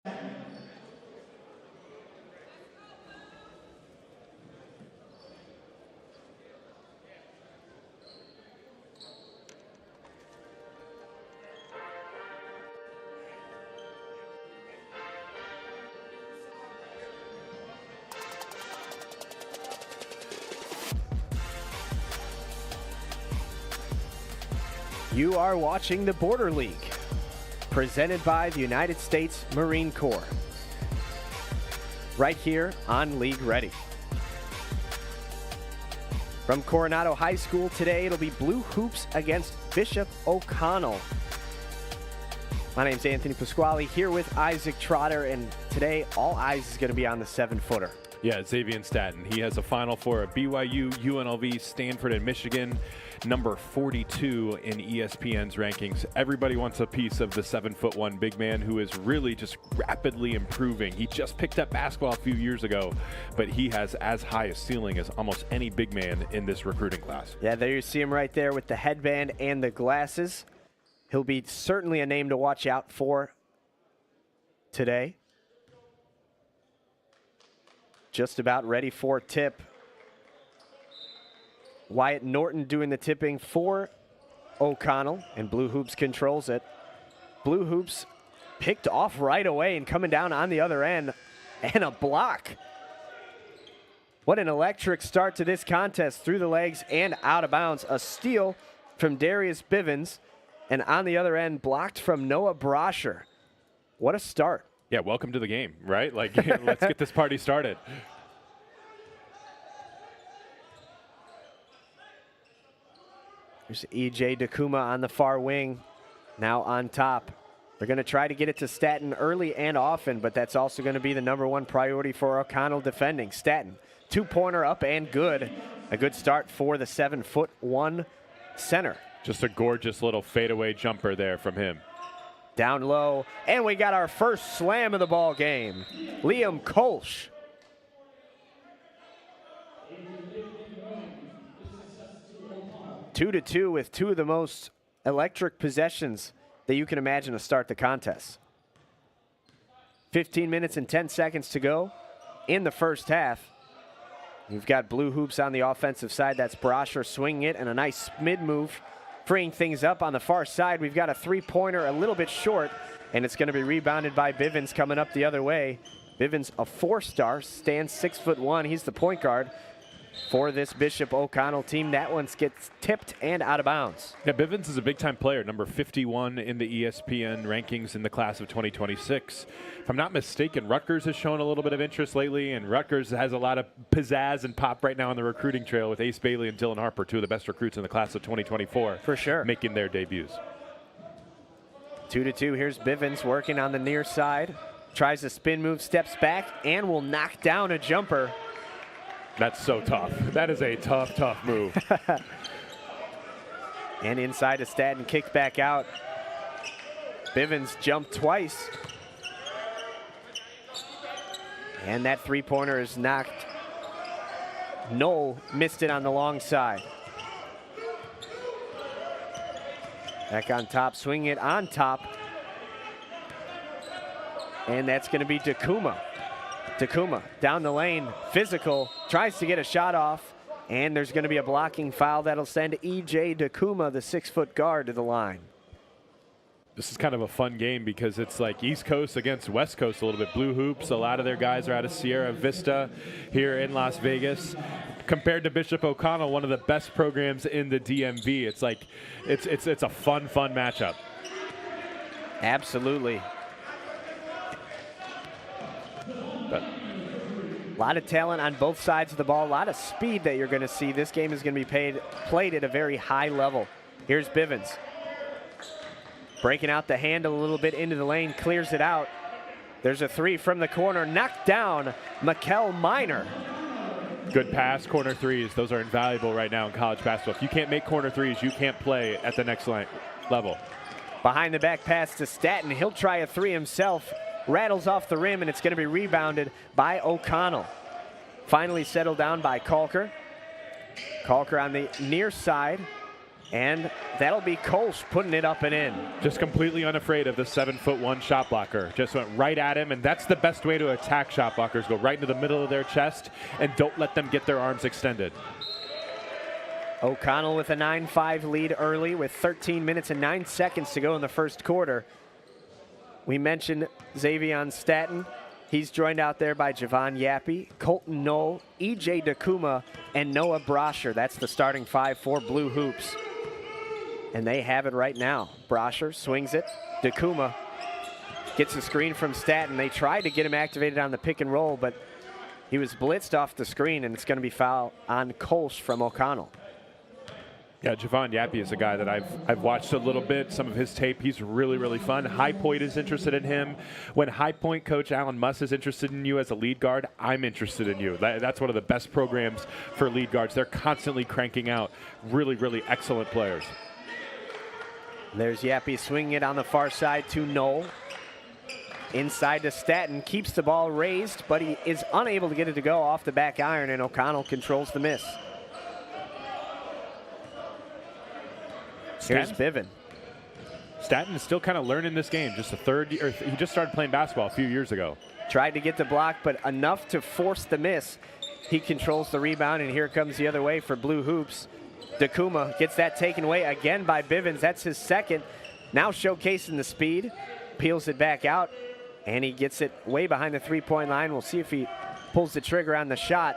You are watching the Border League, presented by the United States Marine Corps, right here on League Ready. From Coronado High School today, it'll be Blue Hoops against Bishop O'Connell. My name's Anthony Pasquale here with Isaac Trotter, and today all eyes is going to be on the 7-footer. Yeah, Xavier Staten. He has a Final Four at BYU, UNLV, Stanford, and Michigan. Number 42 in ESPN's rankings. Everybody wants a piece of the 7'1" big man who is really just rapidly improving. He just picked up basketball a few years ago, but he has as high a ceiling as almost any big man in this recruiting class. Yeah, there you see him right there with the headband and the glasses. He'll be certainly a name to watch out for today. Just about ready for tip. Wyatt Norton doing the tipping for O'Connell, and Blue Hoops controls it. Blue Hoops picked off right away and coming down on the other end, and a block. What an electric start to this contest, through the legs and out of bounds. A steal from Darius Bivens, and on the other end, blocked from Noah Brasher. What a start. Yeah, welcome to the game, right? Like, let's get this party started. There's E.J. Dakuma on the far wing, now on top. They're going to try to get it to Staten early and often, but that's also going to be the #1 priority for O'Connell defending. Staten, two-pointer up and good. A good start for the 7'1" center. Just a gorgeous little fadeaway jumper there from him. Down low, and we got our first slam of the ball game. Liam Kolsch. Two to two with two of the most electric possessions that you can imagine to start the contest. 15 minutes and 10 seconds to go in the first half. We've got Blue Hoops on the offensive side. That's Brasher swinging it, and a nice mid-move, freeing things up on the far side. We've got a three-pointer a little bit short, and it's going to be rebounded by Bivens coming up the other way. Bivens, a 4-star, stands 6'1". He's the point guard for this Bishop O'Connell team. That one gets tipped and out of bounds. Yeah, Bivens is a big-time player, number 51 in the ESPN rankings in the class of 2026. If I'm not mistaken, Rutgers has shown a little bit of interest lately, and Rutgers has a lot of pizzazz and pop right now on the recruiting trail with Ace Bailey and Dylan Harper, two of the best recruits in the class of 2024. For sure. Making their debuts. 2 to 2. Here's Bivens working on the near side. Tries a spin move, steps back, and will knock down a jumper. That's so tough. That is a tough, tough move. And inside to Staten, kick back out. Bivens jumped twice. And that three-pointer is knocked. Knoll missed it on the long side. Back on top, swinging it on top. And that's going to be Dakuma. Dakuma down the lane, physical, tries to get a shot off, and there's going to be a blocking foul that'll send E.J. Dakuma, the 6-foot guard, to the line. This is kind of a fun game because it's like East Coast against West Coast a little bit. Blue Hoops, a lot of their guys are out of Sierra Vista here in Las Vegas. Compared to Bishop O'Connell, one of the best programs in the DMV. It's like, it's a fun matchup. Absolutely. But a lot of talent on both sides of the ball, a lot of speed that you're going to see. This game is going to be played at a very high level. Here's Bivens. Breaking out the handle a little bit into the lane, clears it out. There's a three from the corner, knocked down Mikel Minor. Good pass, corner threes. Those are invaluable right now in college basketball. If you can't make corner threes, you can't play at the next level. Behind the back pass to Staten. He'll try a three himself. Rattles off the rim, and it's going to be rebounded by O'Connell. Finally settled down by Kalker. Kalker on the near side. And that'll be Kolsch putting it up and in. Just completely unafraid of the 7'1" shot blocker. Just went right at him, and that's the best way to attack shot blockers. Go right into the middle of their chest and don't let them get their arms extended. O'Connell with a 9-5 lead early with 13 minutes and 9 seconds to go in the first quarter. We mentioned Xavier Staton. He's joined out there by Javon Yappy, Colton Knoll, E.J. Dakuma, and Noah Brosher. That's the starting 5 for Blue Hoops. And they have it right now. Brosher swings it. Dakuma gets a screen from Staton. They tried to get him activated on the pick and roll, but he was blitzed off the screen, and it's going to be foul on Kolsch from O'Connell. Yeah, Javon Yappy is a guy that I've watched a little bit, some of his tape. He's really, really fun. High Point is interested in him. When High Point coach Alan Muss is interested in you as a lead guard, I'm interested in you. That's one of the best programs for lead guards. They're constantly cranking out really, really excellent players. There's Yappy swinging it on the far side to Knoll. Inside to Staton, keeps the ball raised, but he is unable to get it to go off the back iron, and O'Connell controls the miss. Here's Bivin. Staton is still kind of learning this game. Just he just started playing basketball a few years ago. Tried to get the block, but enough to force the miss. He controls the rebound, and here comes the other way for Blue Hoops. Dakuma gets that taken away again by Bivens. That's his second. Now showcasing the speed. Peels it back out, and he gets it way behind the three-point line. We'll see if he pulls the trigger on the shot.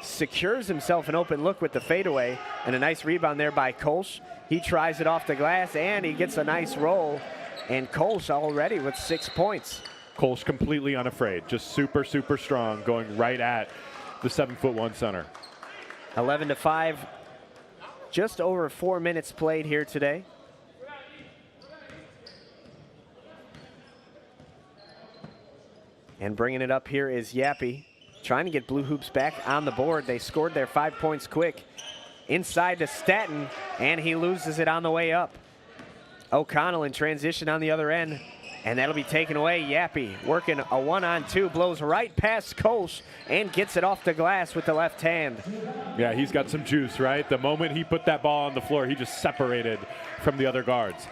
Secures himself an open look with the fadeaway, and a nice rebound there by Kolsch. He tries it off the glass, and he gets a nice roll. And Kolsch already with 6 points. Kolsch completely unafraid, just super, super strong, going right at the 7'1" center. 11-5, just over 4 minutes played here today. And bringing it up here is Yappy, trying to get Blue Hoops back on the board. They scored their 5 points quick. Inside to Staton, and he loses it on the way up. O'Connell in transition on the other end, and that'll be taken away. Yappy working a 1-on-2, blows right past Kolsch and gets it off the glass with the left hand. Yeah, he's got some juice, right? The moment he put that ball on the floor, he just separated from the other guards.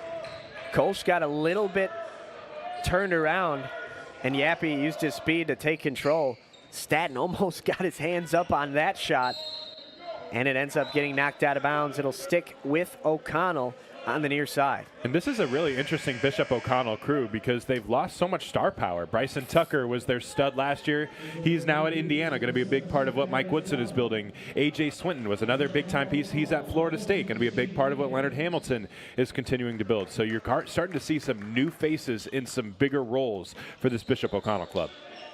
Kolsch got a little bit turned around, and Yappy used his speed to take control. Staton almost got his hands up on that shot, and it ends up getting knocked out of bounds. It'll stick with O'Connell on the near side. And this is a really interesting Bishop O'Connell crew because they've lost so much star power. Bryson Tucker was their stud last year. He's now at Indiana, going to be a big part of what Mike Woodson is building. A.J. Swinton was another big-time piece. He's at Florida State, going to be a big part of what Leonard Hamilton is continuing to build. So you're starting to see some new faces in some bigger roles for this Bishop O'Connell club.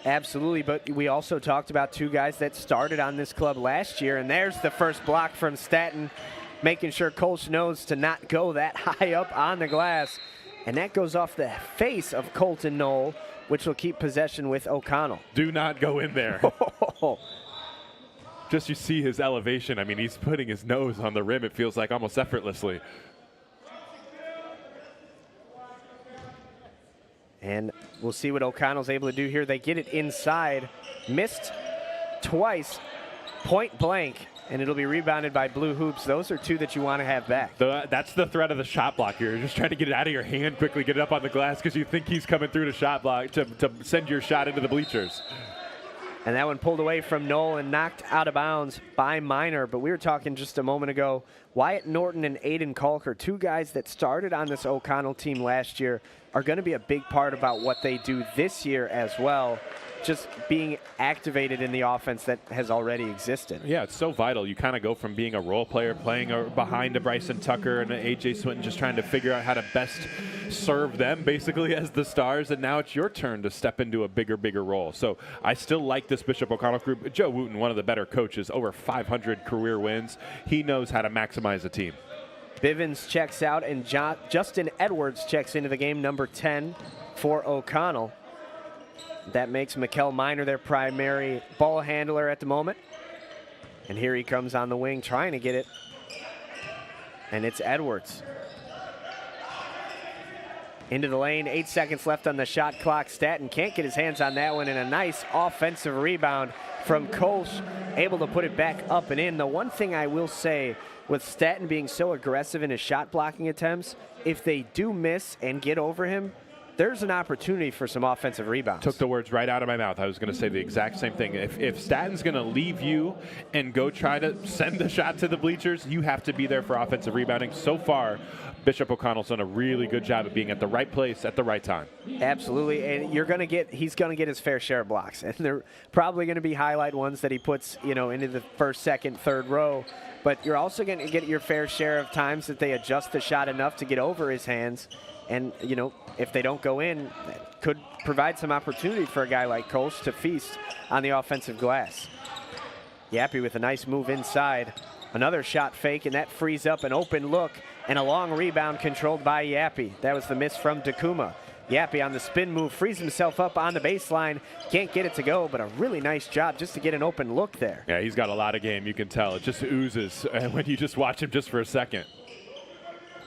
Absolutely, but we also talked about two guys that started on this club last year, and there's the first block from Staton, making sure Kolsch knows to not go that high up on the glass. And that goes off the face of Colton Knoll, which will keep possession with O'Connell. Do not go in there. Just you see his elevation. I mean, he's putting his nose on the rim, it feels like, almost effortlessly. And we'll see what O'Connell's able to do here. They get it inside, missed twice, point blank, and it'll be rebounded by Blue Hoops. Those are two that you want to have back. That's the threat of the shot block here. You're just trying to get it out of your hand quickly, get it up on the glass because you think he's coming through to shot block to send your shot into the bleachers. And that one pulled away from Knoll and knocked out of bounds by Minor. But we were talking just a moment ago, Wyatt Norton and Aiden Kalker, two guys that started on this O'Connell team last year, are going to be a big part about what they do this year as well, just being activated in the offense that has already existed. Yeah, it's so vital. You kind of go from being a role player, playing behind a Bryson Tucker and an A.J. Swinton, just trying to figure out how to best serve them basically as the stars, and now it's your turn to step into a bigger role. So I still like this Bishop O'Connell group. Joe Wooten, one of the better coaches, over 500 career wins. He knows how to maximize a team. Bivens checks out, and Justin Edwards checks into the game, number 10 for O'Connell. That makes Mikkel Minor their primary ball handler at the moment. And here he comes on the wing trying to get it. And it's Edwards. Into the lane, 8 seconds left on the shot clock. Staten can't get his hands on that one, and a nice offensive rebound from Kolsch, able to put it back up and in. The one thing I will say, with Staten being so aggressive in his shot blocking attempts, if they do miss and get over him, there's an opportunity for some offensive rebounds. Took the words right out of my mouth. I was going to say the exact same thing. If Staten's going to leave you and go try to send the shot to the bleachers, you have to be there for offensive rebounding. So far, Bishop O'Connell's done a really good job of being at the right place at the right time. Absolutely, and he's going to get his fair share of blocks, and they're probably going to be highlight ones that he puts, into the first, second, third row. But you're also going to get your fair share of times that they adjust the shot enough to get over his hands. And, if they don't go in, that could provide some opportunity for a guy like Kolsch to feast on the offensive glass. Yappy with a nice move inside. Another shot fake, and that frees up an open look and a long rebound controlled by Yappy. That was the miss from Takuma. Yappy on the spin move, frees himself up on the baseline. Can't get it to go, but a really nice job just to get an open look there. Yeah, he's got a lot of game, you can tell. It just oozes when you just watch him just for a second.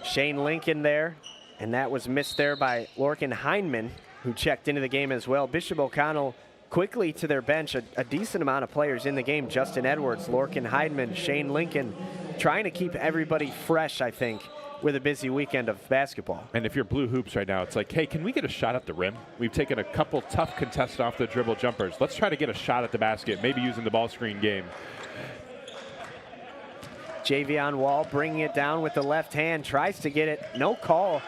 Shane Lincoln there, and that was missed there by Lorcan Heineman, who checked into the game as well. Bishop O'Connell quickly to their bench, a decent amount of players in the game. Justin Edwards, Lorcan Heineman, Shane Lincoln, trying to keep everybody fresh, I think, with a busy weekend of basketball. And if you're Blue Hoops right now, it's like, hey, can we get a shot at the rim? We've taken a couple tough contests off the dribble jumpers. Let's try to get a shot at the basket, maybe using the ball screen game. Javion Wall bringing it down with the left hand, tries to get it, no call.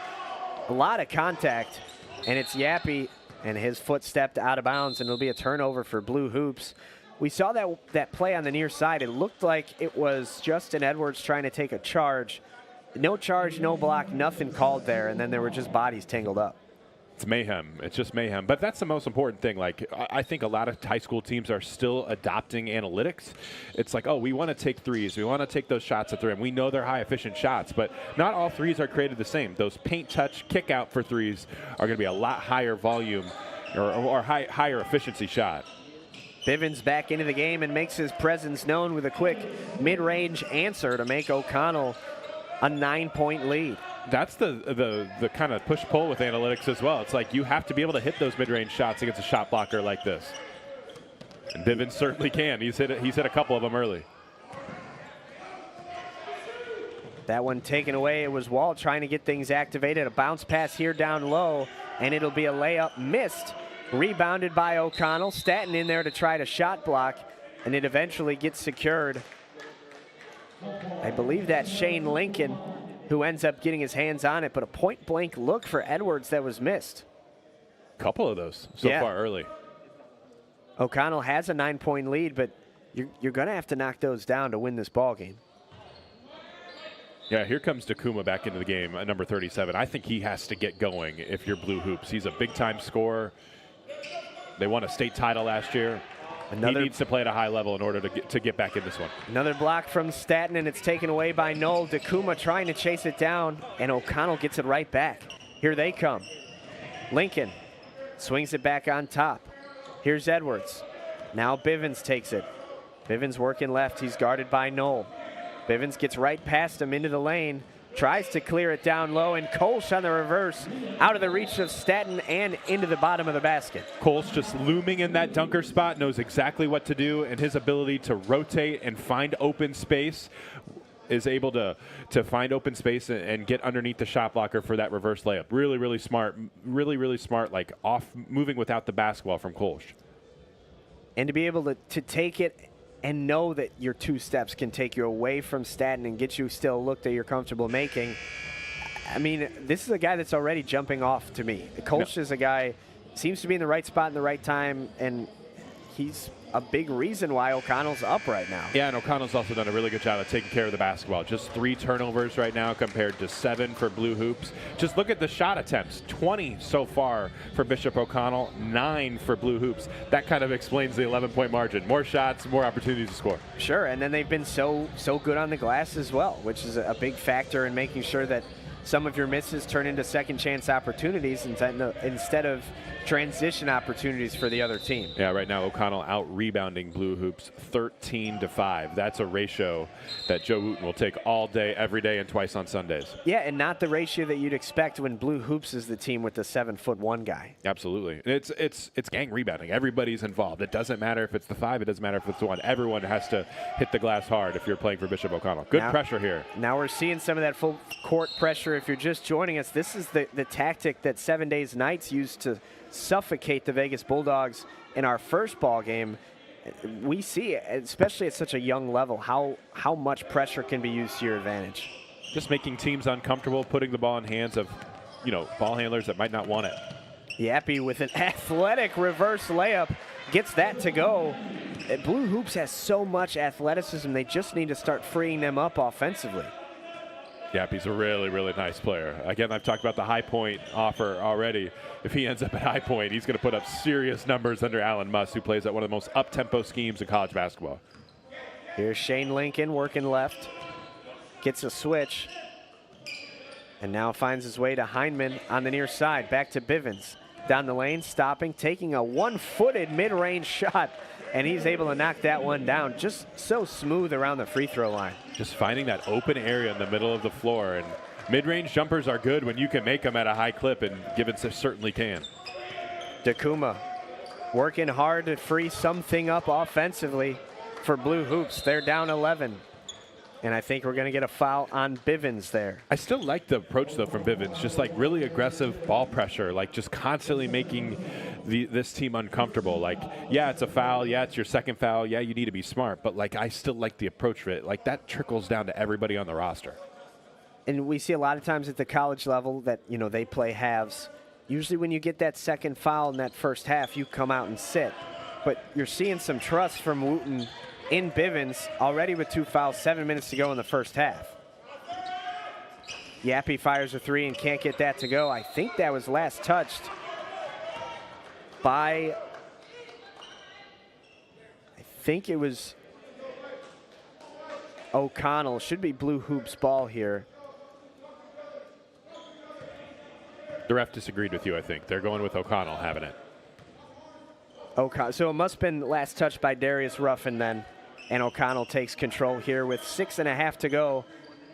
A lot of contact, and it's Yappy, and his foot stepped out of bounds, and it'll be a turnover for Blue Hoops. We saw that play on the near side. It looked like it was Justin Edwards trying to take a charge. No charge, no block, nothing called there, and then there were just bodies tangled up. It's mayhem. It's just mayhem. But that's the most important thing. Like, I think a lot of high school teams are still adopting analytics. It's like, oh, we want to take threes. We want to take those shots at the rim. We know they're high-efficient shots, but not all threes are created the same. Those paint touch, kick out for threes are going to be a lot higher volume or higher efficiency shot. Bivens back into the game and makes his presence known with a quick mid-range answer to make O'Connell a 9-point lead. That's the kind of push-pull with analytics as well. It's like you have to be able to hit those mid-range shots against a shot blocker like this. And Bivens certainly can. He's hit a couple of them early. That one taken away. It was Wall trying to get things activated. A bounce pass here down low, and it'll be a layup missed. Rebounded by O'Connell. Staten in there to try to shot block, and it eventually gets secured. I believe that's Shane Lincoln who ends up getting his hands on it, but a point-blank look for Edwards that was missed. Couple of those so far early. O'Connell has a 9-point lead, but you're going to have to knock those down to win this ball game. Yeah, here comes Takuma back into the game at number 37. I think he has to get going if you're Blue Hoops. He's a big-time scorer. They won a state title last year. He needs to play at a high level in order to get back in this one. Another block from Staten, and it's taken away by Knoll. Takuma trying to chase it down, and O'Connell gets it right back. Here they come. Lincoln swings it back on top. Here's Edwards. Now Bivens takes it. Bivens working left. He's guarded by Knoll. Bivens gets right past him into the lane. Tries to clear it down low, and Kolsch on the reverse, out of the reach of Staten and into the bottom of the basket. Kolsch just looming in that dunker spot, knows exactly what to do, and his ability to rotate and find open space is able to find open space and get underneath the shot blocker for that reverse layup. Really, really smart. Really, really smart, like off moving without the basketball from Kolsch. And to be able to take it and know that your two steps can take you away from Staten and get you still a look that you're comfortable making. I mean, this is a guy that's already jumping off to me. Kolsch is a guy, seems to be in the right spot in the right time, and he's a big reason why O'Connell's up right now. Yeah, and O'Connell's also done a really good job of taking care of the basketball. Just 3 turnovers right now compared to 7 for Blue Hoops. Just look at the shot attempts. 20 so far for Bishop O'Connell, 9 for Blue Hoops. That kind of explains the 11-point margin. More shots, more opportunities to score. Sure, and then they've been so good on the glass as well, which is a big factor in making sure that some of your misses turn into second chance opportunities instead of transition opportunities for the other team. Yeah, right now O'Connell out rebounding Blue Hoops 13-5. That's a ratio that Joe Wooten will take all day, every day, and twice on Sundays. Yeah, and not the ratio that you'd expect when Blue Hoops is the team with the 7'1" guy. Absolutely. It's gang rebounding. Everybody's involved. It doesn't matter if it's the 5. It doesn't matter if it's the 1. Everyone has to hit the glass hard if you're playing for Bishop O'Connell. Good pressure here. Now we're seeing some of that full court pressure. If you're just joining us, this is the tactic that 7 Days Nights used to suffocate the Vegas Bulldogs in our first ball game. We see, especially at such a young level, how much pressure can be used to your advantage. Just making teams uncomfortable, putting the ball in hands of, ball handlers that might not want it. Yappy with an athletic reverse layup gets that to go. Blue Hoops has so much athleticism, they just need to start freeing them up offensively. Yappy's a really, really nice player. Again, I've talked about the High Point offer already. If he ends up at High Point, he's going to put up serious numbers under Alan Muss, who plays at one of the most up-tempo schemes in college basketball. Here's Shane Lincoln working left. Gets a switch. And now finds his way to Hindman on the near side. Back to Bivens. Down the lane, stopping, taking a one-footed mid-range shot. And he's able to knock that one down. Just so smooth around the free throw line. Just finding that open area in the middle of the floor. And mid-range jumpers are good when you can make them at a high clip, and Gibbons certainly can. Dakuma working hard to free something up offensively for Blue Hoops. They're down 11. And I think we're going to get a foul on Bivens there. I still like the approach, though, from Bivens. Just like really aggressive ball pressure, like just constantly making this team uncomfortable. Like, yeah, it's a foul. Yeah, it's your second foul. Yeah, you need to be smart. But, like, I still like the approach of it. Like, that trickles down to everybody on the roster. And we see a lot of times at the college level that, they play halves. Usually when you get that second foul in that first half, you come out and sit. But you're seeing some trust from Wooten in Bivens, already with 2 fouls, 7 minutes to go in the first half. Yappy fires a 3 and can't get that to go. I think that was last touched by, I think it was O'Connell. Should be Blue Hoops ball here. The ref disagreed with you, I think. They're going with O'Connell having it. So it must have been last touched by Darius Ruffin then. And O'Connell takes control here with 6.5 to go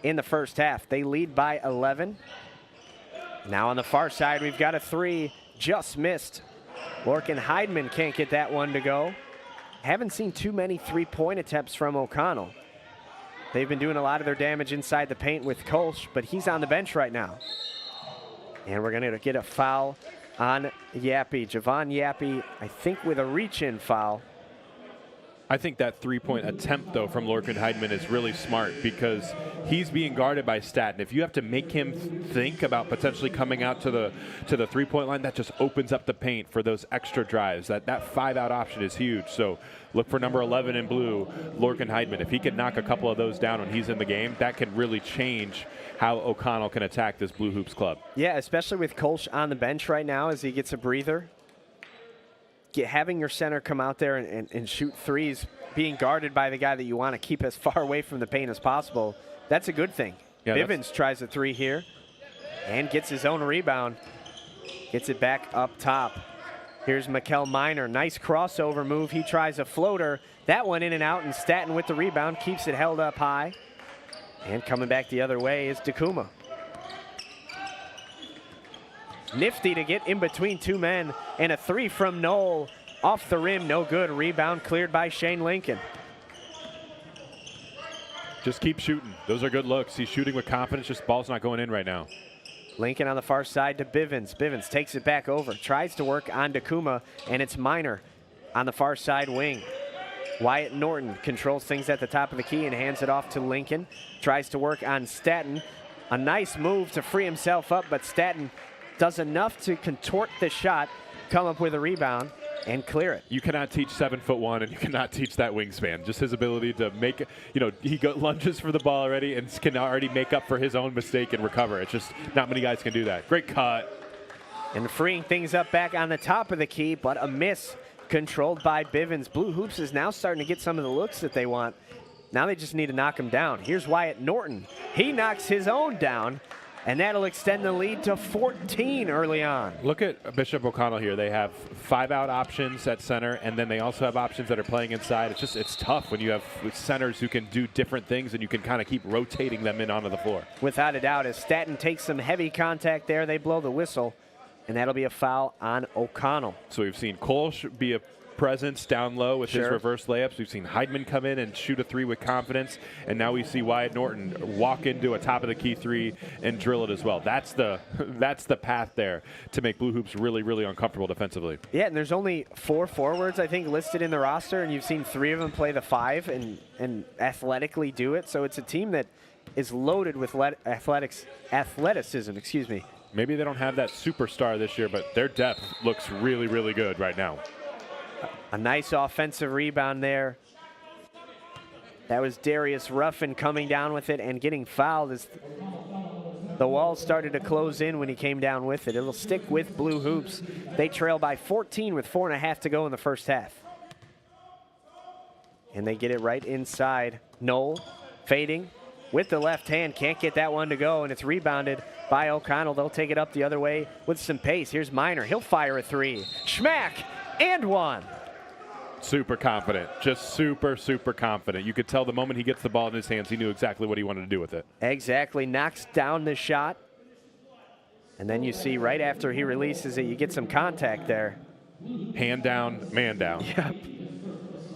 in the first half. They lead by 11. Now on the far side, we've got a 3 just missed. Lorcan Heidman can't get that one to go. Haven't seen too many 3-point attempts from O'Connell. They've been doing a lot of their damage inside the paint with Kolsch, but he's on the bench right now. And we're going to get a foul on Yappy. Javon Yappy, I think, with a reach-in foul. I think that 3-point attempt, though, from Lorcan Heidman is really smart because he's being guarded by Staten. If you have to make him think about potentially coming out to the 3-point line, that just opens up the paint for those extra drives. That 5-out option is huge. So look for number 11 in blue, Lorcan Heidman. If he can knock a couple of those down when he's in the game, that can really change how O'Connell can attack this Blue Hoops club. Yeah, especially with Kolsch on the bench right now as he gets a breather. Having your center come out there and shoot threes, being guarded by the guy that you want to keep as far away from the paint as possible, that's a good thing. Yeah, Bivens tries a 3 here and gets his own rebound. Gets it back up top. Here's Mikel Minor. Nice crossover move. He tries a floater. That one in and out, and Staten with the rebound keeps it held up high. And coming back the other way is Dakuma. Nifty to get in between 2 men, and a 3 from Knoll off the rim, no good. Rebound cleared by Shane Lincoln. Just keep shooting. Those are good looks. He's shooting with confidence, just ball's not going in right now. Lincoln on the far side to Bivens. Bivens takes it back over, tries to work on Dakuma, and it's Minor on the far side wing. Wyatt Norton controls things at the top of the key and hands it off to Lincoln. Tries to work on Staten. A nice move to free himself up, but Staten does enough to contort the shot, come up with a rebound, and clear it. You cannot teach 7'1", and you cannot teach that wingspan. Just his ability to make, he lunges for the ball already and can already make up for his own mistake and recover. It's just not many guys can do that. Great cut. And freeing things up back on the top of the key, but a miss controlled by Bivens. Blue Hoops is now starting to get some of the looks that they want. Now they just need to knock him down. Here's Wyatt Norton. He knocks his own down. And that'll extend the lead to 14 early on. Look at Bishop O'Connell here. They have 5-out options at center, and then they also have options that are playing inside. It's tough when you have centers who can do different things, and you can kind of keep rotating them in onto the floor. Without a doubt, as Staten takes some heavy contact there, they blow the whistle, and that'll be a foul on O'Connell. So we've seen Cole be a presence down low with his reverse layups. We've seen Heidman come in and shoot a 3 with confidence, and now we see Wyatt Norton walk into a top of the key 3 and drill it as well. That's the path there to make Blue Hoops really, really uncomfortable defensively. Yeah, and there's only 4 forwards, I think, listed in the roster, and you've seen 3 of them play the 5 and athletically do it. So it's a team that is loaded with athleticism. Excuse me. Maybe they don't have that superstar this year, but their depth looks really, really good right now. A nice offensive rebound there. That was Darius Ruffin coming down with it and getting fouled as the wall started to close in when he came down with it. It'll stick with Blue Hoops. They trail by 14 with 4.5 to go in the first half. And they get it right inside. Knoll fading with the left hand. Can't get that one to go, and it's rebounded by O'Connell. They'll take it up the other way with some pace. Here's Miner. He'll fire a 3. Schmack! And 1. Super confident, just super, super confident. You could tell the moment he gets the ball in his hands, he knew exactly what he wanted to do with it. Exactly, knocks down the shot. And then you see right after he releases it, you get some contact there. Hand down, man down. Yep.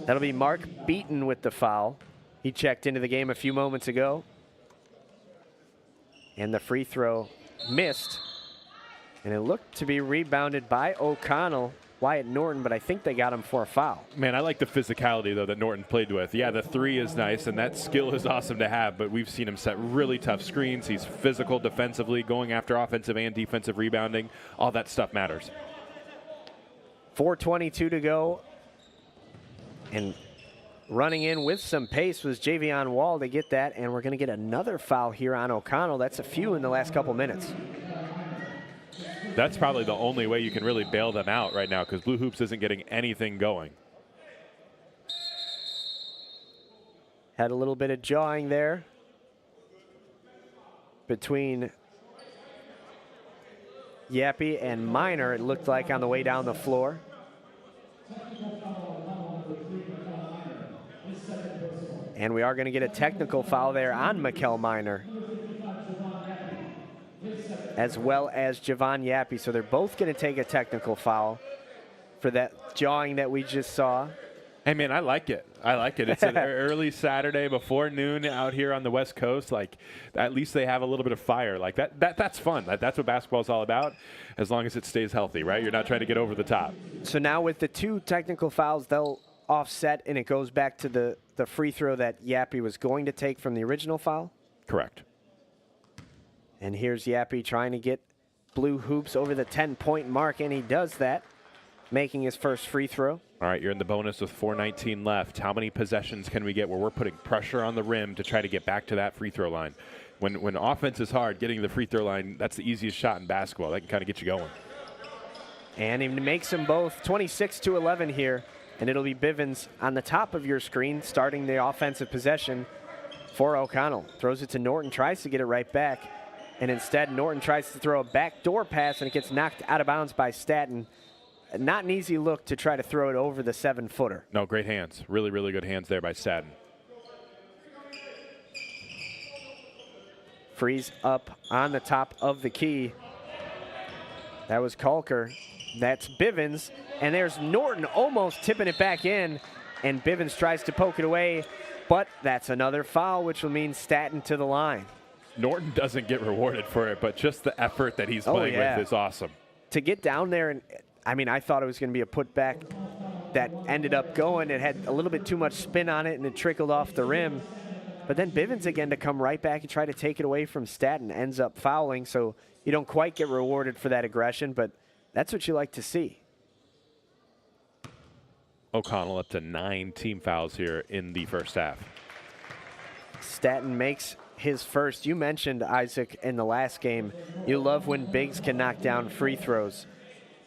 That'll be Mark Beaton with the foul. He checked into the game a few moments ago. And the free throw missed. And it looked to be rebounded by O'Connell. Wyatt Norton, but I think they got him for a foul. Man, I like the physicality, though, that Norton played with. Yeah, the 3 is nice, and that skill is awesome to have, but we've seen him set really tough screens. He's physical defensively, going after offensive and defensive rebounding. All that stuff matters. 4:22 to go. And running in with some pace was Javion Wall to get that, and we're going to get another foul here on O'Connell. That's a few in the last couple minutes. That's probably the only way you can really bail them out right now, because Blue Hoops isn't getting anything going. Had a little bit of jawing there between Yappy and Miner, it looked like, on the way down the floor. And we are going to get a technical foul there on Mikel Miner, as well as Javon Yappy. So they're both going to take a technical foul for that jawing that we just saw. Hey, man, I like it. I like it. It's an early Saturday before noon out here on the West Coast. Like, at least they have a little bit of fire. Like, that's fun. That's what basketball's all about, as long as it stays healthy, right? You're not trying to get over the top. So now with the 2 technical fouls, they'll offset, and it goes back to the free throw that Yappy was going to take from the original foul? Correct. And here's Yappy trying to get Blue Hoops over the 10-point mark, and he does that, making his first free throw. All right, you're in the bonus with 4:19 left. How many possessions can we get where we're putting pressure on the rim to try to get back to that free throw line? When offense is hard, getting to the free throw line, that's the easiest shot in basketball. That can kind of get you going. And he makes them both 26-11 here, and it'll be Bivens on the top of your screen starting the offensive possession for O'Connell. Throws it to Norton, tries to get it right back. And instead, Norton tries to throw a backdoor pass, and it gets knocked out of bounds by Staten. Not an easy look to try to throw it over the 7-footer. No, great hands. Really, really good hands there by Staten. Freeze up on the top of the key. That was Kalker. That's Bivens. And there's Norton almost tipping it back in, and Bivens tries to poke it away, but that's another foul, which will mean Staten to the line. Norton doesn't get rewarded for it, but just the effort that he's playing with is awesome. To get down there, and I mean, I thought it was going to be a putback that ended up going. It had a little bit too much spin on it, and it trickled off the rim. But then Bivens again to come right back and try to take it away from Staten, ends up fouling, so you don't quite get rewarded for that aggression, but that's what you like to see. O'Connell up to 9 team fouls here in the first half. Staten makes his first. You mentioned, Isaac, in the last game, you love when bigs can knock down free throws.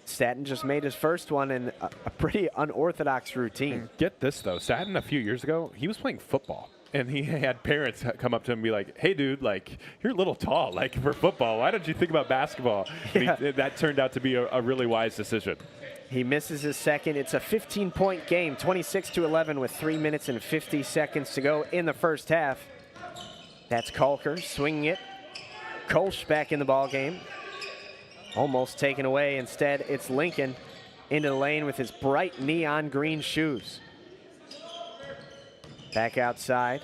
Staten just made his first one in a pretty unorthodox routine. Get this, though. Staten, a few years ago, he was playing football. And he had parents come up to him and be like, hey, dude, like, you're a little tall, like, for football. Why don't you think about basketball? Yeah. That turned out to be a really wise decision. He misses his second. It's a 15-point game, 26-11 with 3 minutes and 50 seconds to go in the first half. That's Kalker swinging it. Kolsch back in the ball game. Almost taken away. Instead, it's Lincoln into the lane with his bright neon green shoes. Back outside.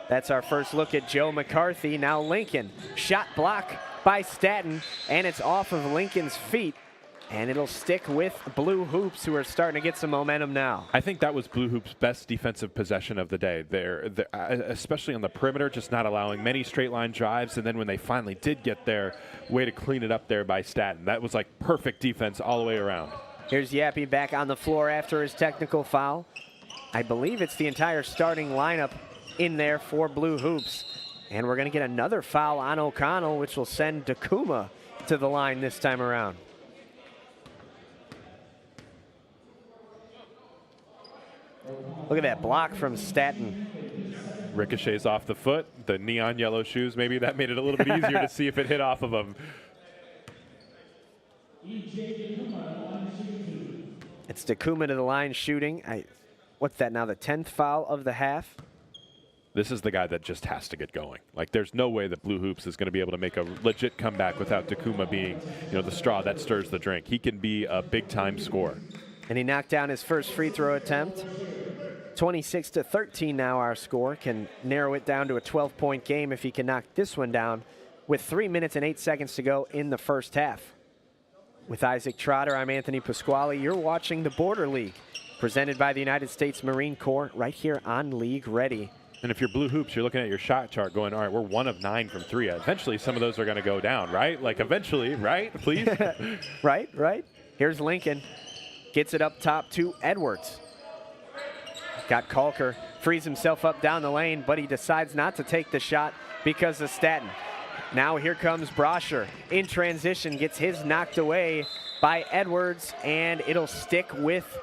That's our first look at Joe McCarthy. Now Lincoln, shot block by Staten, and it's off of Lincoln's feet. And it'll stick with Blue Hoops, who are starting to get some momentum now. I think that was Blue Hoops' best defensive possession of the day. They're especially on the perimeter, just not allowing many straight line drives. And then when they finally did get there, way to clean it up there by Staten. That was like perfect defense all the way around. Here's Yappy back on the floor after his technical foul. I believe it's the entire starting lineup in there for Blue Hoops. And we're going to get another foul on O'Connell, which will send Dakuma to the line this time around. Look at that block from Staten. Ricochets off the foot, the neon yellow shoes. Maybe that made it a little bit easier to see if it hit off of him. It's Dakuma to the line shooting. What's that now, the 10th foul of the half? This is the guy that just has to get going. Like, there's no way that Blue Hoops is going to be able to make a legit comeback without Dakuma being, the straw that stirs the drink. He can be a big-time scorer. And he knocked down his first free throw attempt. 26-13 now our score. Can narrow it down to a 12-point game if he can knock this one down with 3 minutes and 8 seconds to go in the first half. With Isaac Trotter, I'm Anthony Pasquale. You're watching the Border League, presented by the United States Marine Corps right here on League Ready. And if you're Blue Hoops, you're looking at your shot chart going, all right, we're 1 of 9 from 3. Eventually, some of those are going to go down, right? Like, eventually, right? Please? Right. Here's Lincoln. Gets it up top to Edwards. Got Kalker, frees himself up down the lane, but he decides not to take the shot because of Staten. Now here comes Brasher in transition, gets his knocked away by Edwards, and it'll stick with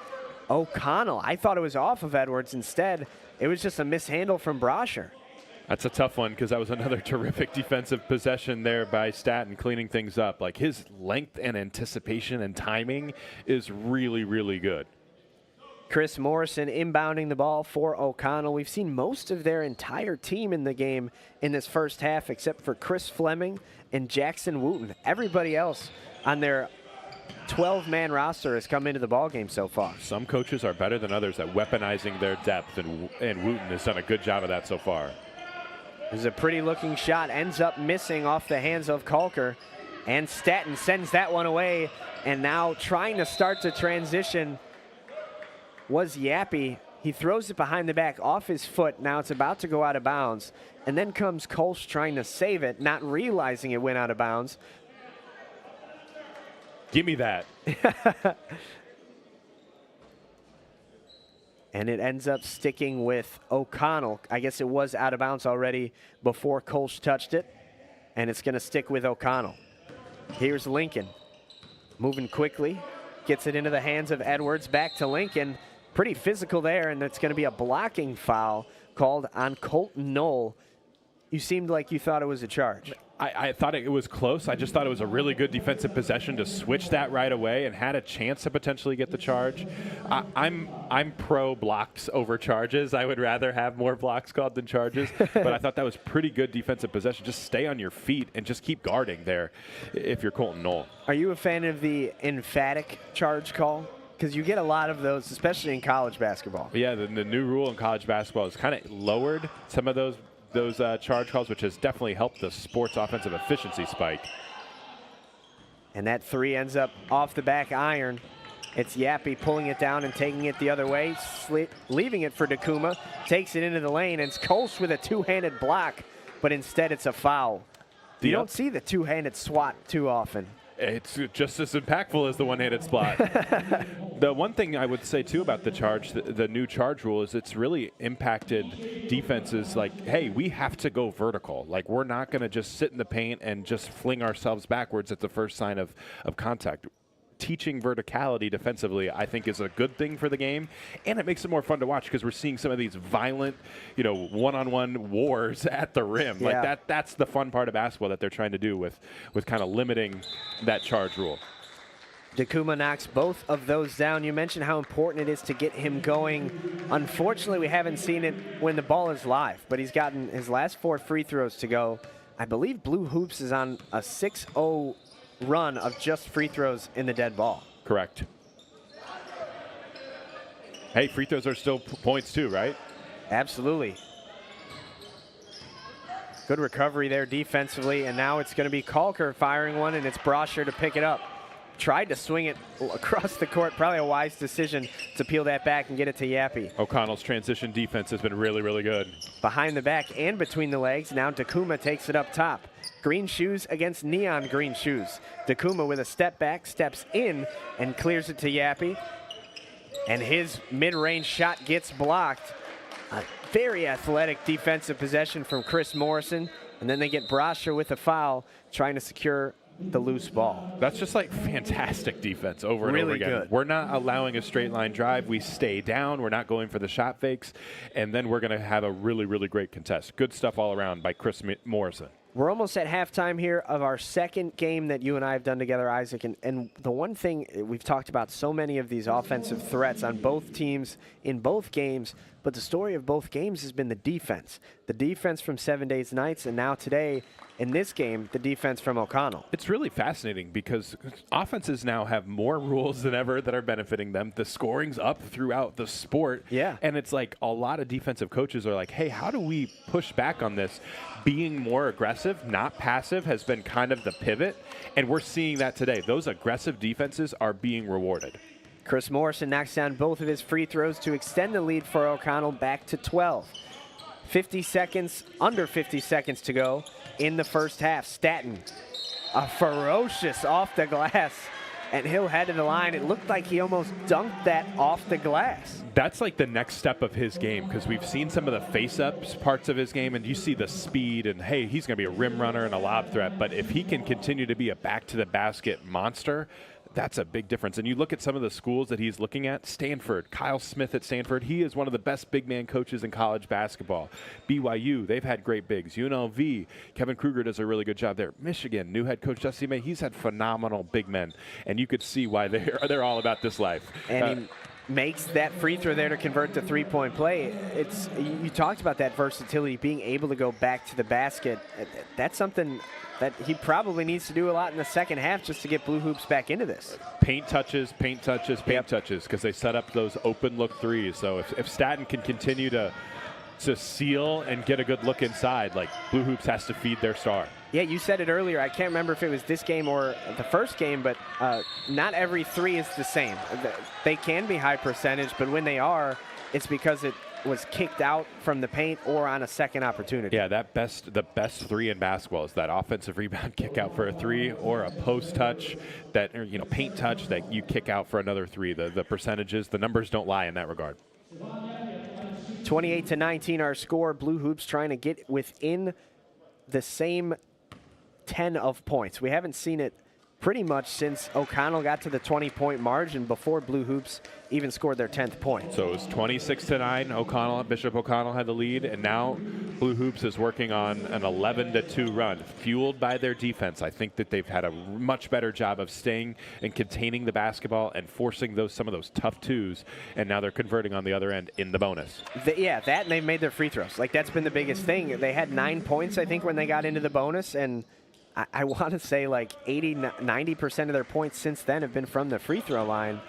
O'Connell. I thought it was off of Edwards. Instead, it was just a mishandle from Brasher. That's a tough one because that was another terrific defensive possession there by Staten, cleaning things up. Like, his length and anticipation and timing is really, really good. Chris Morrison inbounding the ball for O'Connell. We've seen most of their entire team in the game in this first half except for Chris Fleming and Jackson Wooten. Everybody else on their 12-man roster has come into the ballgame so far. Some coaches are better than others at weaponizing their depth, and Wooten has done a good job of that so far. It was a pretty-looking shot, ends up missing off the hands of Kalker, and Staten sends that one away, and now trying to start the transition was Yappy. He throws it behind the back off his foot. Now it's about to go out of bounds, and then comes Kolsch trying to save it, not realizing it went out of bounds. Give me that. And it ends up sticking with O'Connell. I guess it was out of bounds already before Kolsch touched it, and it's going to stick with O'Connell. Here's Lincoln moving quickly, gets it into the hands of Edwards, back to Lincoln. Pretty physical there, and it's going to be a blocking foul called on Colton Knoll. You seemed like you thought it was a charge. I thought it was close. I just thought it was a really good defensive possession to switch that right away and had a chance to potentially get the charge. I'm pro blocks over charges. I would rather have more blocks called than charges, but I thought that was pretty good defensive possession. Just stay on your feet and just keep guarding there if you're Colton Knoll. Are you a fan of the emphatic charge call? Because you get a lot of those, especially in college basketball. Yeah, the new rule in college basketball has kind of lowered some of those charge calls, which has definitely helped the sport's offensive efficiency spike. And that three ends up off the back iron. It's Yappy pulling it down and taking it the other way, leaving it for Dakuma. Takes it into the lane, and it's Kolsch with a two-handed block, but instead it's a foul. You don't see the two-handed swat too often. It's just as impactful as the one-handed spot. The one thing I would say, too, about the charge, the new charge rule, is it's really impacted defenses like, hey, we have to go vertical. Like, we're not going to just sit in the paint and just fling ourselves backwards at the first sign of contact. teaching verticality defensively, I think, is a good thing for the game, and it makes it more fun to watch because we're seeing some of these violent, one-on-one wars at the rim. Yeah. Like that's the fun part of basketball that they're trying to do with kind of limiting that charge rule. Dakuma knocks both of those down. You mentioned how important it is to get him going. Unfortunately, we haven't seen it when the ball is live, but he's gotten his last 4 free throws to go. I believe Blue Hoops is on a 6-0 run of just free throws in the dead ball. Correct. Hey, free throws are still points too, right? Absolutely. Good recovery there defensively, and now it's going to be Kalker firing one, and it's Brasher to pick it up. Tried to swing it across the court. Probably a wise decision to peel that back and get it to Yappy. O'Connell's transition defense has been really, really good. Behind the back and between the legs. Now Dakuma takes it up top. Green shoes against neon green shoes. Dakuma with a step back, steps in, and clears it to Yappy. And his mid-range shot gets blocked. A very athletic defensive possession from Chris Morrison. And then they get Brasher with a foul, trying to secure the loose ball. That's just like fantastic defense over and over again. Good. We're not allowing a straight line drive. We stay down. We're not going for the shot fakes. And then we're going to have a really, really great contest. Good stuff all around by Chris Morrison. We're almost at halftime here of our second game that you and I have done together, Isaac. And the one thing, we've talked about so many of these offensive threats on both teams in both games, but the story of both games has been the defense. The defense from 7 Days Nights, and now today, in this game, the defense from O'Connell. It's really fascinating because offenses now have more rules than ever that are benefiting them. The scoring's up throughout the sport. Yeah. And it's like a lot of defensive coaches are like, hey, how do we push back on this? Being more aggressive, not passive, has been kind of the pivot. And we're seeing that today. Those aggressive defenses are being rewarded. Chris Morrison knocks down both of his free throws to extend the lead for O'Connell back to 12. 50 seconds, under 50 seconds to go in the first half. Staten, a ferocious off the glass, and he'll head to the line. It looked like he almost dunked that off the glass. That's like the next step of his game because we've seen some of the face-ups parts of his game, and you see the speed, and hey, he's going to be a rim runner and a lob threat, but if he can continue to be a back-to-the-basket monster, that's a big difference. And you look at some of the schools that he's looking at, Stanford, Kyle Smith at Stanford, he is one of the best big man coaches in college basketball. BYU, they've had great bigs. UNLV, Kevin Kruger does a really good job there. Michigan, new head coach Jesse May, he's had phenomenal big men. And you could see why they're all about this life. And he makes that free throw there to convert the three-point play. You talked about that versatility, being able to go back to the basket. That's something that he probably needs to do a lot in the second half just to get Blue Hoops back into this. Paint touches, because they set up those open look threes. So if Staten can continue to seal and get a good look inside, like Blue Hoops has to feed their star. Yeah, you said it earlier. I can't remember if it was this game or the first game, but not every three is the same. They can be high percentage, but when they are, it's because it was kicked out from the paint or on a second opportunity. Yeah, the best three in basketball is that offensive rebound kick out for a three or a post touch, that paint touch that you kick out for another three. The percentages, the numbers don't lie in that regard. 28-19 our score. Blue Hoops trying to get within the same 10 of points. We haven't seen it pretty much since O'Connell got to the 20-point margin before Blue Hoops even scored their 10th point. So it was 26-9. Bishop O'Connell had the lead, and now Blue Hoops is working on an 11-2 run, fueled by their defense. I think that they've had a much better job of staying and containing the basketball and forcing some of those tough twos, and now they're converting on the other end in the bonus. That and they've made their free throws. Like, that's been the biggest thing. They had 9 points, I think, when they got into the bonus, and I want to say like 80-90% of their points since then have been from the free throw line.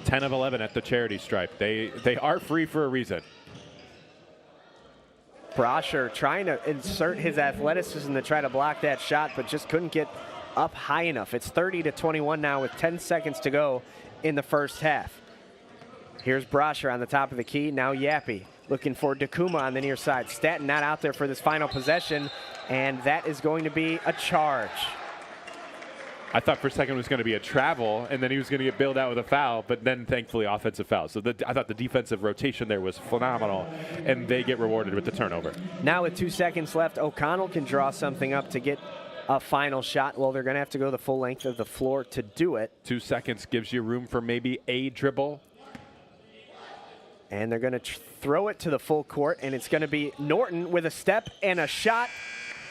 10 of 11 at the charity stripe. They are free for a reason. Brasher trying to insert his athleticism to try to block that shot, but just couldn't get up high enough. It's 30-21 now with 10 seconds to go in the first half. Here's Brasher on the top of the key. Now Yappy looking for Dakuma on the near side. Staten not out there for this final possession, and that is going to be a charge. I thought for a second it was going to be a travel, and then he was going to get bailed out with a foul, but then thankfully offensive foul. So I thought the defensive rotation there was phenomenal, and they get rewarded with the turnover. Now with 2 seconds left, O'Connell can draw something up to get a final shot. Well, they're going to have to go the full length of the floor to do it. 2 seconds gives you room for maybe a dribble. And they're going to throw it to the full court, and it's going to be Norton with a step and a shot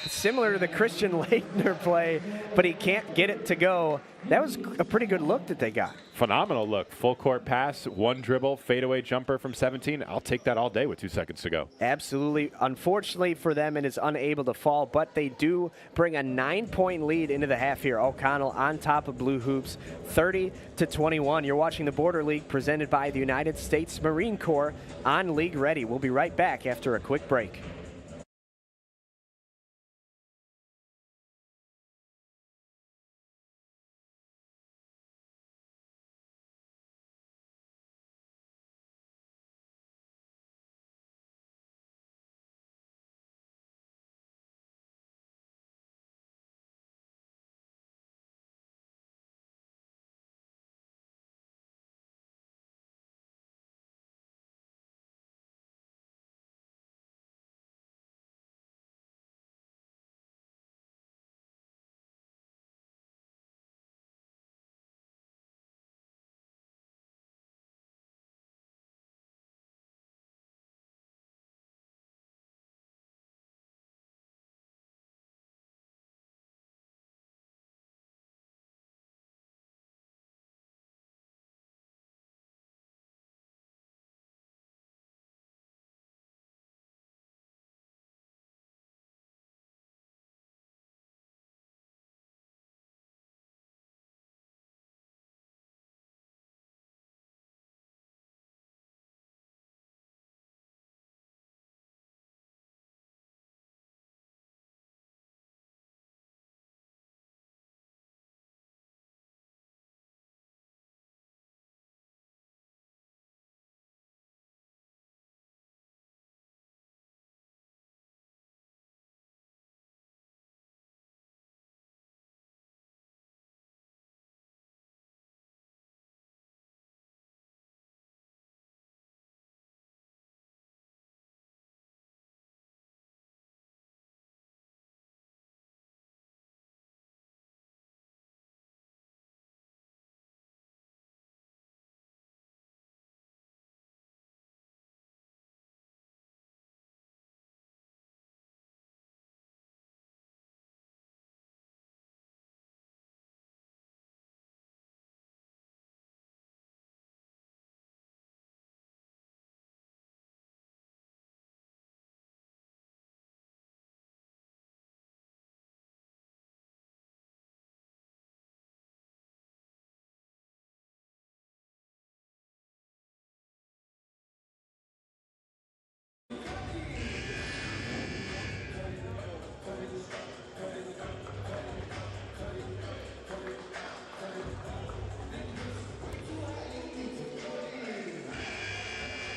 similar to the Christian Laettner play, but he can't get it to go. That was a pretty good look that they got. Phenomenal look. Full court pass, 1 dribble, fadeaway jumper from 17. I'll take that all day with 2 seconds to go. Absolutely. Unfortunately for them, it is unable to fall, but they do bring a 9-point lead into the half here. O'Connell on top of Blue Hoops, 30-21. You're watching the Border League presented by the United States Marine Corps on League Ready. We'll be right back after a quick break.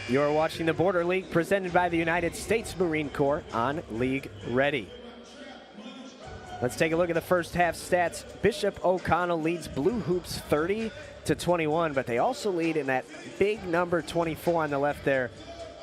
You're watching the Border League presented by the United States Marine Corps on League Ready. Let's take a look at the first half stats. Bishop O'Connell leads Blue Hoops 30-21, but they also lead in that big number 24 on the left there.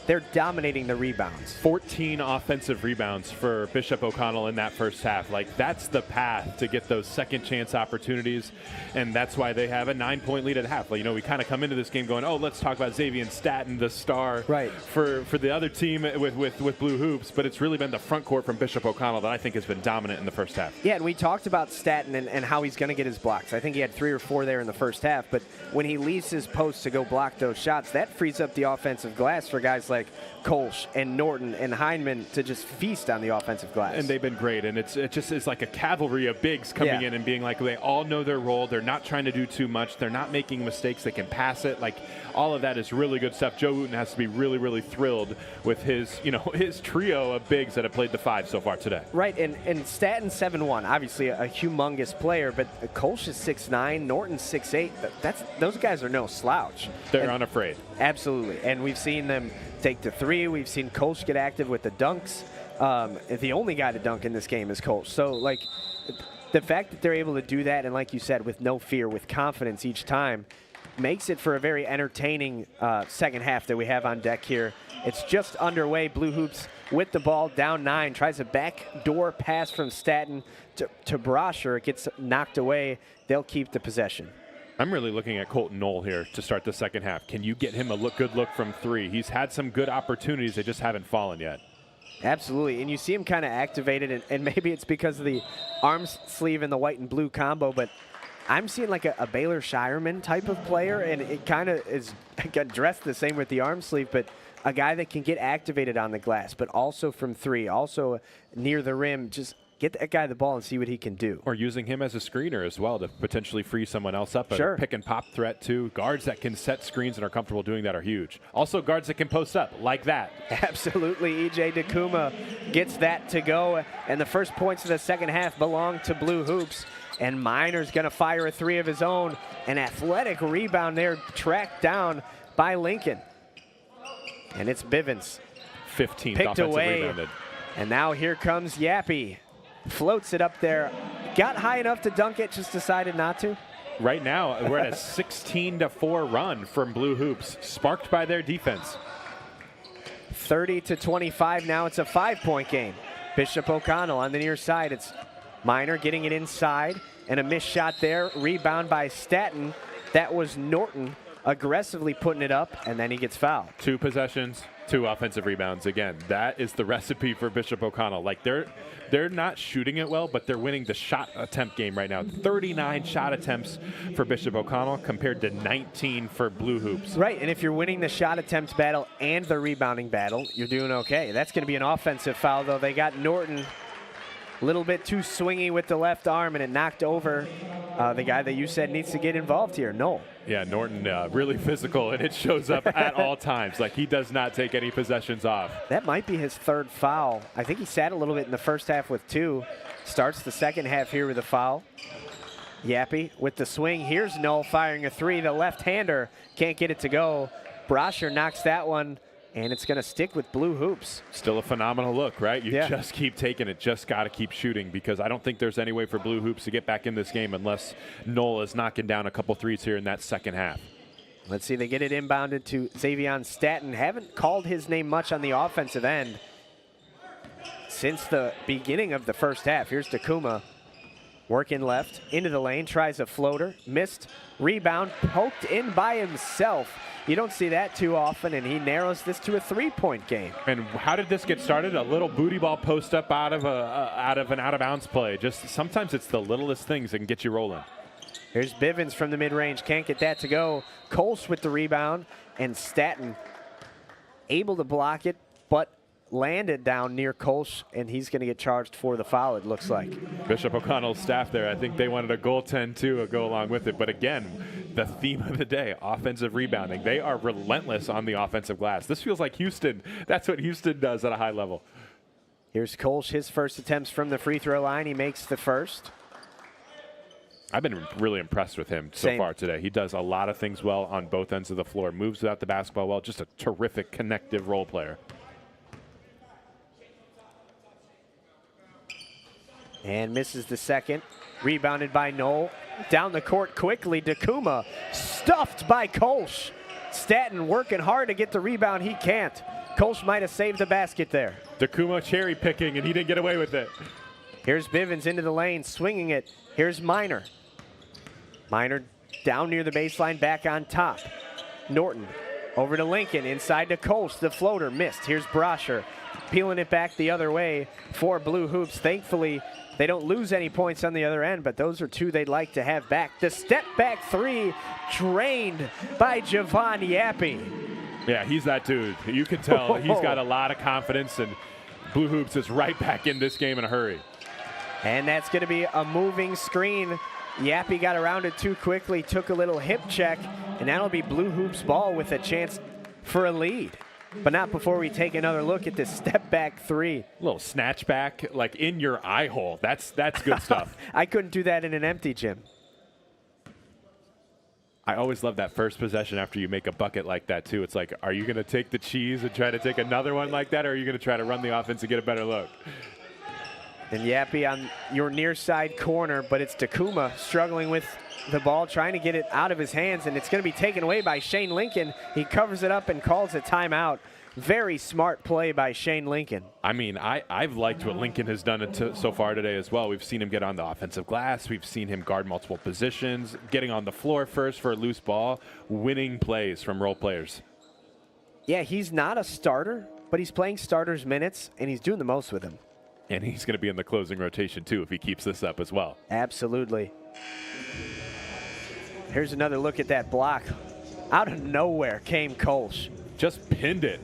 They're dominating the rebounds. 14 offensive rebounds for Bishop O'Connell in that first half. Like, that's the path to get those second chance opportunities, and that's why they have a 9-point lead at half. Like, you know, we kind of come into this game going, oh, let's talk about Xavier Staten, the star for the other team with Blue Hoops, but it's really been the front court from Bishop O'Connell that I think has been dominant in the first half. Yeah, and we talked about Staten and how he's going to get his blocks. I think he had 3 or 4 there in the first half, but when he leaves his post to go block those shots, that frees up the offensive glass for guys like Kolsch and Norton and Heineman to just feast on the offensive glass. And they've been great, and it just is like a cavalry of bigs coming in and being like, they all know their role. They're not trying to do too much. They're not making mistakes. They can pass it. Like, all of that is really good stuff. Joe Wooten has to be really, really thrilled with his, you know, his trio of bigs that have played the 5 so far today. Right, and Staten 7'1", obviously a humongous player, but Kolsch is 6'9", Norton's 6'8". Those guys are no slouch. They're unafraid. Absolutely, and we've seen them take the 3. We've seen Kolsch get active with the dunks. The only guy to dunk in this game is Kolsch. So, like, the fact that they're able to do that, and like you said, with no fear, with confidence each time, makes it for a very entertaining second half that we have on deck here It's just underway. Blue Hoops with the ball, down 9. Tries a backdoor pass from Staten to Brasher. It gets knocked away. They'll keep the possession. I'm really looking at Colton Knoll here to start the second half. Can you get him a good look from 3? He's had some good opportunities. They just haven't fallen yet. Absolutely, and you see him kind of activated, and maybe it's because of the arm sleeve and the white and blue combo, but I'm seeing like a Baylor Shireman type of player, and it kind of is dressed the same with the arm sleeve, but a guy that can get activated on the glass, but also from 3, also near the rim. Just get that guy the ball and see what he can do. Or using him as a screener as well to potentially free someone else up. Sure. A pick and pop threat too. Guards that can set screens and are comfortable doing that are huge. Also guards that can post up like that. Absolutely. E.J. Dakuma gets that to go, and the first points of the second half belong to Blue Hoops. And Minor's going to fire a 3 of his own. An athletic rebound there, tracked down by Lincoln. And it's Bivens. 15th picked offensive away. rebounded. And now here comes Yappy. Floats it up there. Got high enough to dunk it, just decided not to. Right now, we're at a 16-4 run from Blue Hoops, sparked by their defense. 30-25 now. It's a 5-point game. Bishop O'Connell on the near side. It's Minor getting it inside, and a missed shot there. Rebound by Staten. That was Norton aggressively putting it up, and then he gets fouled. 2 possessions, 2 offensive rebounds. Again, that is the recipe for Bishop O'Connell. Like they're not shooting it well, but they're winning the shot attempt game right now. 39 shot attempts for Bishop O'Connell compared to 19 for Blue Hoops. Right, and if you're winning the shot attempts battle and the rebounding battle, you're doing okay. That's going to be an offensive foul, though. They got Norton a little bit too swingy with the left arm, and it knocked over the guy that you said needs to get involved here, Noel. Yeah, Norton really physical, and it shows up at all times. Like, he does not take any possessions off. That might be his 3rd foul. I think he sat a little bit in the first half with 2. Starts the second half here with a foul. Yappy with the swing. Here's Noel firing a 3. The left-hander can't get it to go. Brasher knocks that one, and it's going to stick with Blue Hoops. Still a phenomenal look, right? You just keep taking it. Just got to keep shooting, because I don't think there's any way for Blue Hoops to get back in this game unless Noel is knocking down a couple threes here in that second half. Let's see. They get it inbounded to Xavion Staten. Haven't called his name much on the offensive end since the beginning of the first half. Here's Dakuma working left into the lane. Tries a floater. Missed. Rebound. Poked in by himself. You don't see that too often, and he narrows this to a 3-point game. And how did this get started? A little booty ball post up out of an out of bounds play. Just sometimes it's the littlest things that can get you rolling. Here's Bivens from the mid-range. Can't get that to go. Kolsch with the rebound, and Staten able to block it, but landed down near Kolsch, and he's going to get charged for the foul, it looks like. Bishop O'Connell's staff there, I think they wanted a goaltend too, go along with it. But again, the theme of the day, offensive rebounding. They are relentless on the offensive glass. This feels like Houston. That's what Houston does at a high level. Here's Kolsch, his first attempts from the free throw line. He makes the first. I've been really impressed with him so far today. He does a lot of things well on both ends of the floor. Moves without the basketball well. Just a terrific connective role player. And misses the second. Rebounded by Noel. Down the court quickly. Dakuma stuffed by Kolsch. Staten working hard to get the rebound. He can't. Kolsch might have saved the basket there. Dakuma cherry picking, and he didn't get away with it. Here's Bivens into the lane, swinging it. Here's Minor. Minor down near the baseline, back on top. Norton over to Lincoln, inside to Kolsch. The floater missed. Here's Brasher peeling it back the other way for Blue Hoops. Thankfully, they don't lose any points on the other end, but those are 2 they'd like to have back. The step back 3 drained by Javon Yappy. Yeah, he's that dude. You can tell he's got a lot of confidence, and Blue Hoops is right back in this game in a hurry. And that's going to be a moving screen. Yappy got around it too quickly, took a little hip check, and that'll be Blue Hoops ball with a chance for a lead. But not before we take another look at this step back 3. A little snatch back, like in your eye hole. That's good stuff. I couldn't do that in an empty gym. I always love that first possession after you make a bucket like that, too. It's like, are you going to take the cheese and try to take another one like that, or are you going to try to run the offense and get a better look? And Yappy on your near side corner, but it's Dakuma struggling with the ball, trying to get it out of his hands, and it's going to be taken away by Shane Lincoln. He covers it up and calls a timeout. Very smart play by Shane Lincoln. I mean, I've liked what Lincoln has done so far today as well. We've seen him get on the offensive glass. We've seen him guard multiple positions, getting on the floor first for a loose ball, winning plays from role players. Yeah, he's not a starter, but he's playing starters minutes, and he's doing the most with them. And he's going to be in the closing rotation, too, if he keeps this up as well. Absolutely. Here's another look at that block. Out of nowhere came Kolsch. Just pinned it.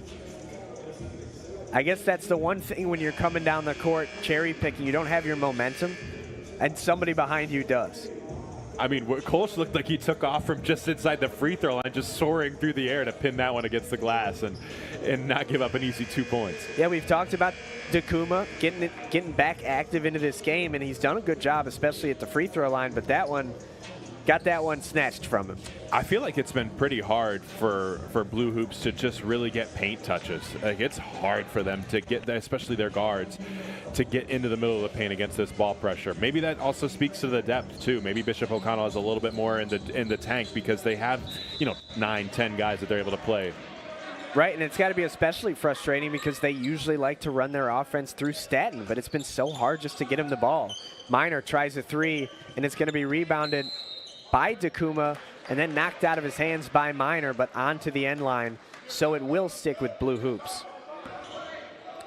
I guess that's the one thing when you're coming down the court, cherry picking, you don't have your momentum, and somebody behind you does. I mean, Kolsch looked like he took off from just inside the free throw line, just soaring through the air to pin that one against the glass and not give up an easy 2 points. Yeah, we've talked about Dakuma getting back active into this game, and he's done a good job, especially at the free throw line, but that one got that one snatched from him. I feel like it's been pretty hard for Blue Hoops to just really get paint touches. Like, it's hard for them to get, especially their guards, to get into the middle of the paint against this ball pressure. Maybe that also speaks to the depth too. Maybe Bishop O'Connell has a little bit more in the tank because they have, 9, 10 guys that they're able to play. Right, and it's got to be especially frustrating because they usually like to run their offense through Staten, but it's been so hard just to get him the ball. Minor tries a three, and it's going to be rebounded by Dakuma and then knocked out of his hands by Minor, but onto the end line, so it will stick with Blue Hoops.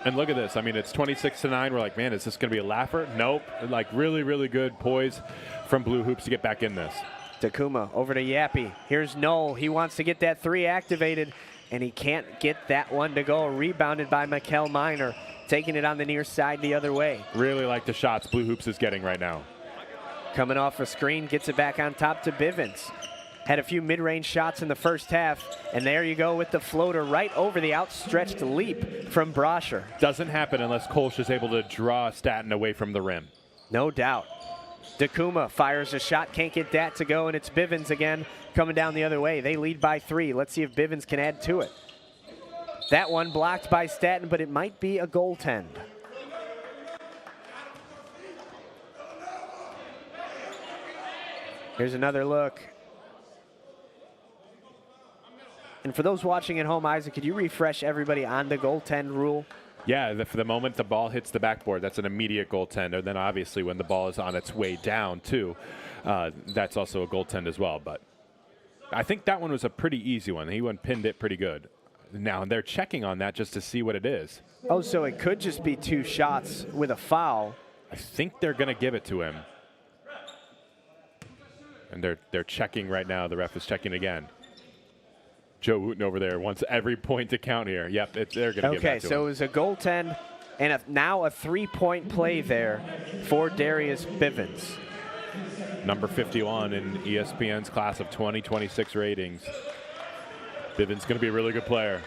And look at this. I mean, it's 26-9. We're like, man, is this going to be a laugher? Nope. Like, really, really good poise from Blue Hoops to get back in this. Dakuma over to Yappy. Here's Noel. He wants to get that three activated, and he can't get that one to go. Rebounded by Mikel Minor, taking it on the near side the other way. Really like the shots Blue Hoops is getting right now. Coming off a screen, gets it back on top to Bivens. Had a few mid-range shots in the first half, and there you go with the floater right over the outstretched leap from Brasher. Doesn't happen unless Kolsch is able to draw Staten away from the rim. No doubt. Dakuma fires a shot, can't get that to go, and it's Bivens again coming down the other way. They lead by 3. Let's see if Bivens can add to it. That one blocked by Staten, but it might be a goaltend. Here's another look. And for those watching at home, Isaac, could you refresh everybody on the goaltend rule? Yeah, for the moment the ball hits the backboard, that's an immediate goaltend. And then obviously when the ball is on its way down, too, that's also a goaltend as well. But I think that one was a pretty easy one. He pinned it pretty good. Now they're checking on that just to see what it is. Oh, so it could just be 2 shots with a foul. I think they're going to give it to him. And they're checking right now. The ref is checking again. Joe Wooten over there wants every point to count here. Yep, they're going to give that to him. Okay, so it was a goaltend and now a 3-point play there for Darius Bivens. Number 51 in ESPN's class of 2026 ratings. Bivens going to be a really good player.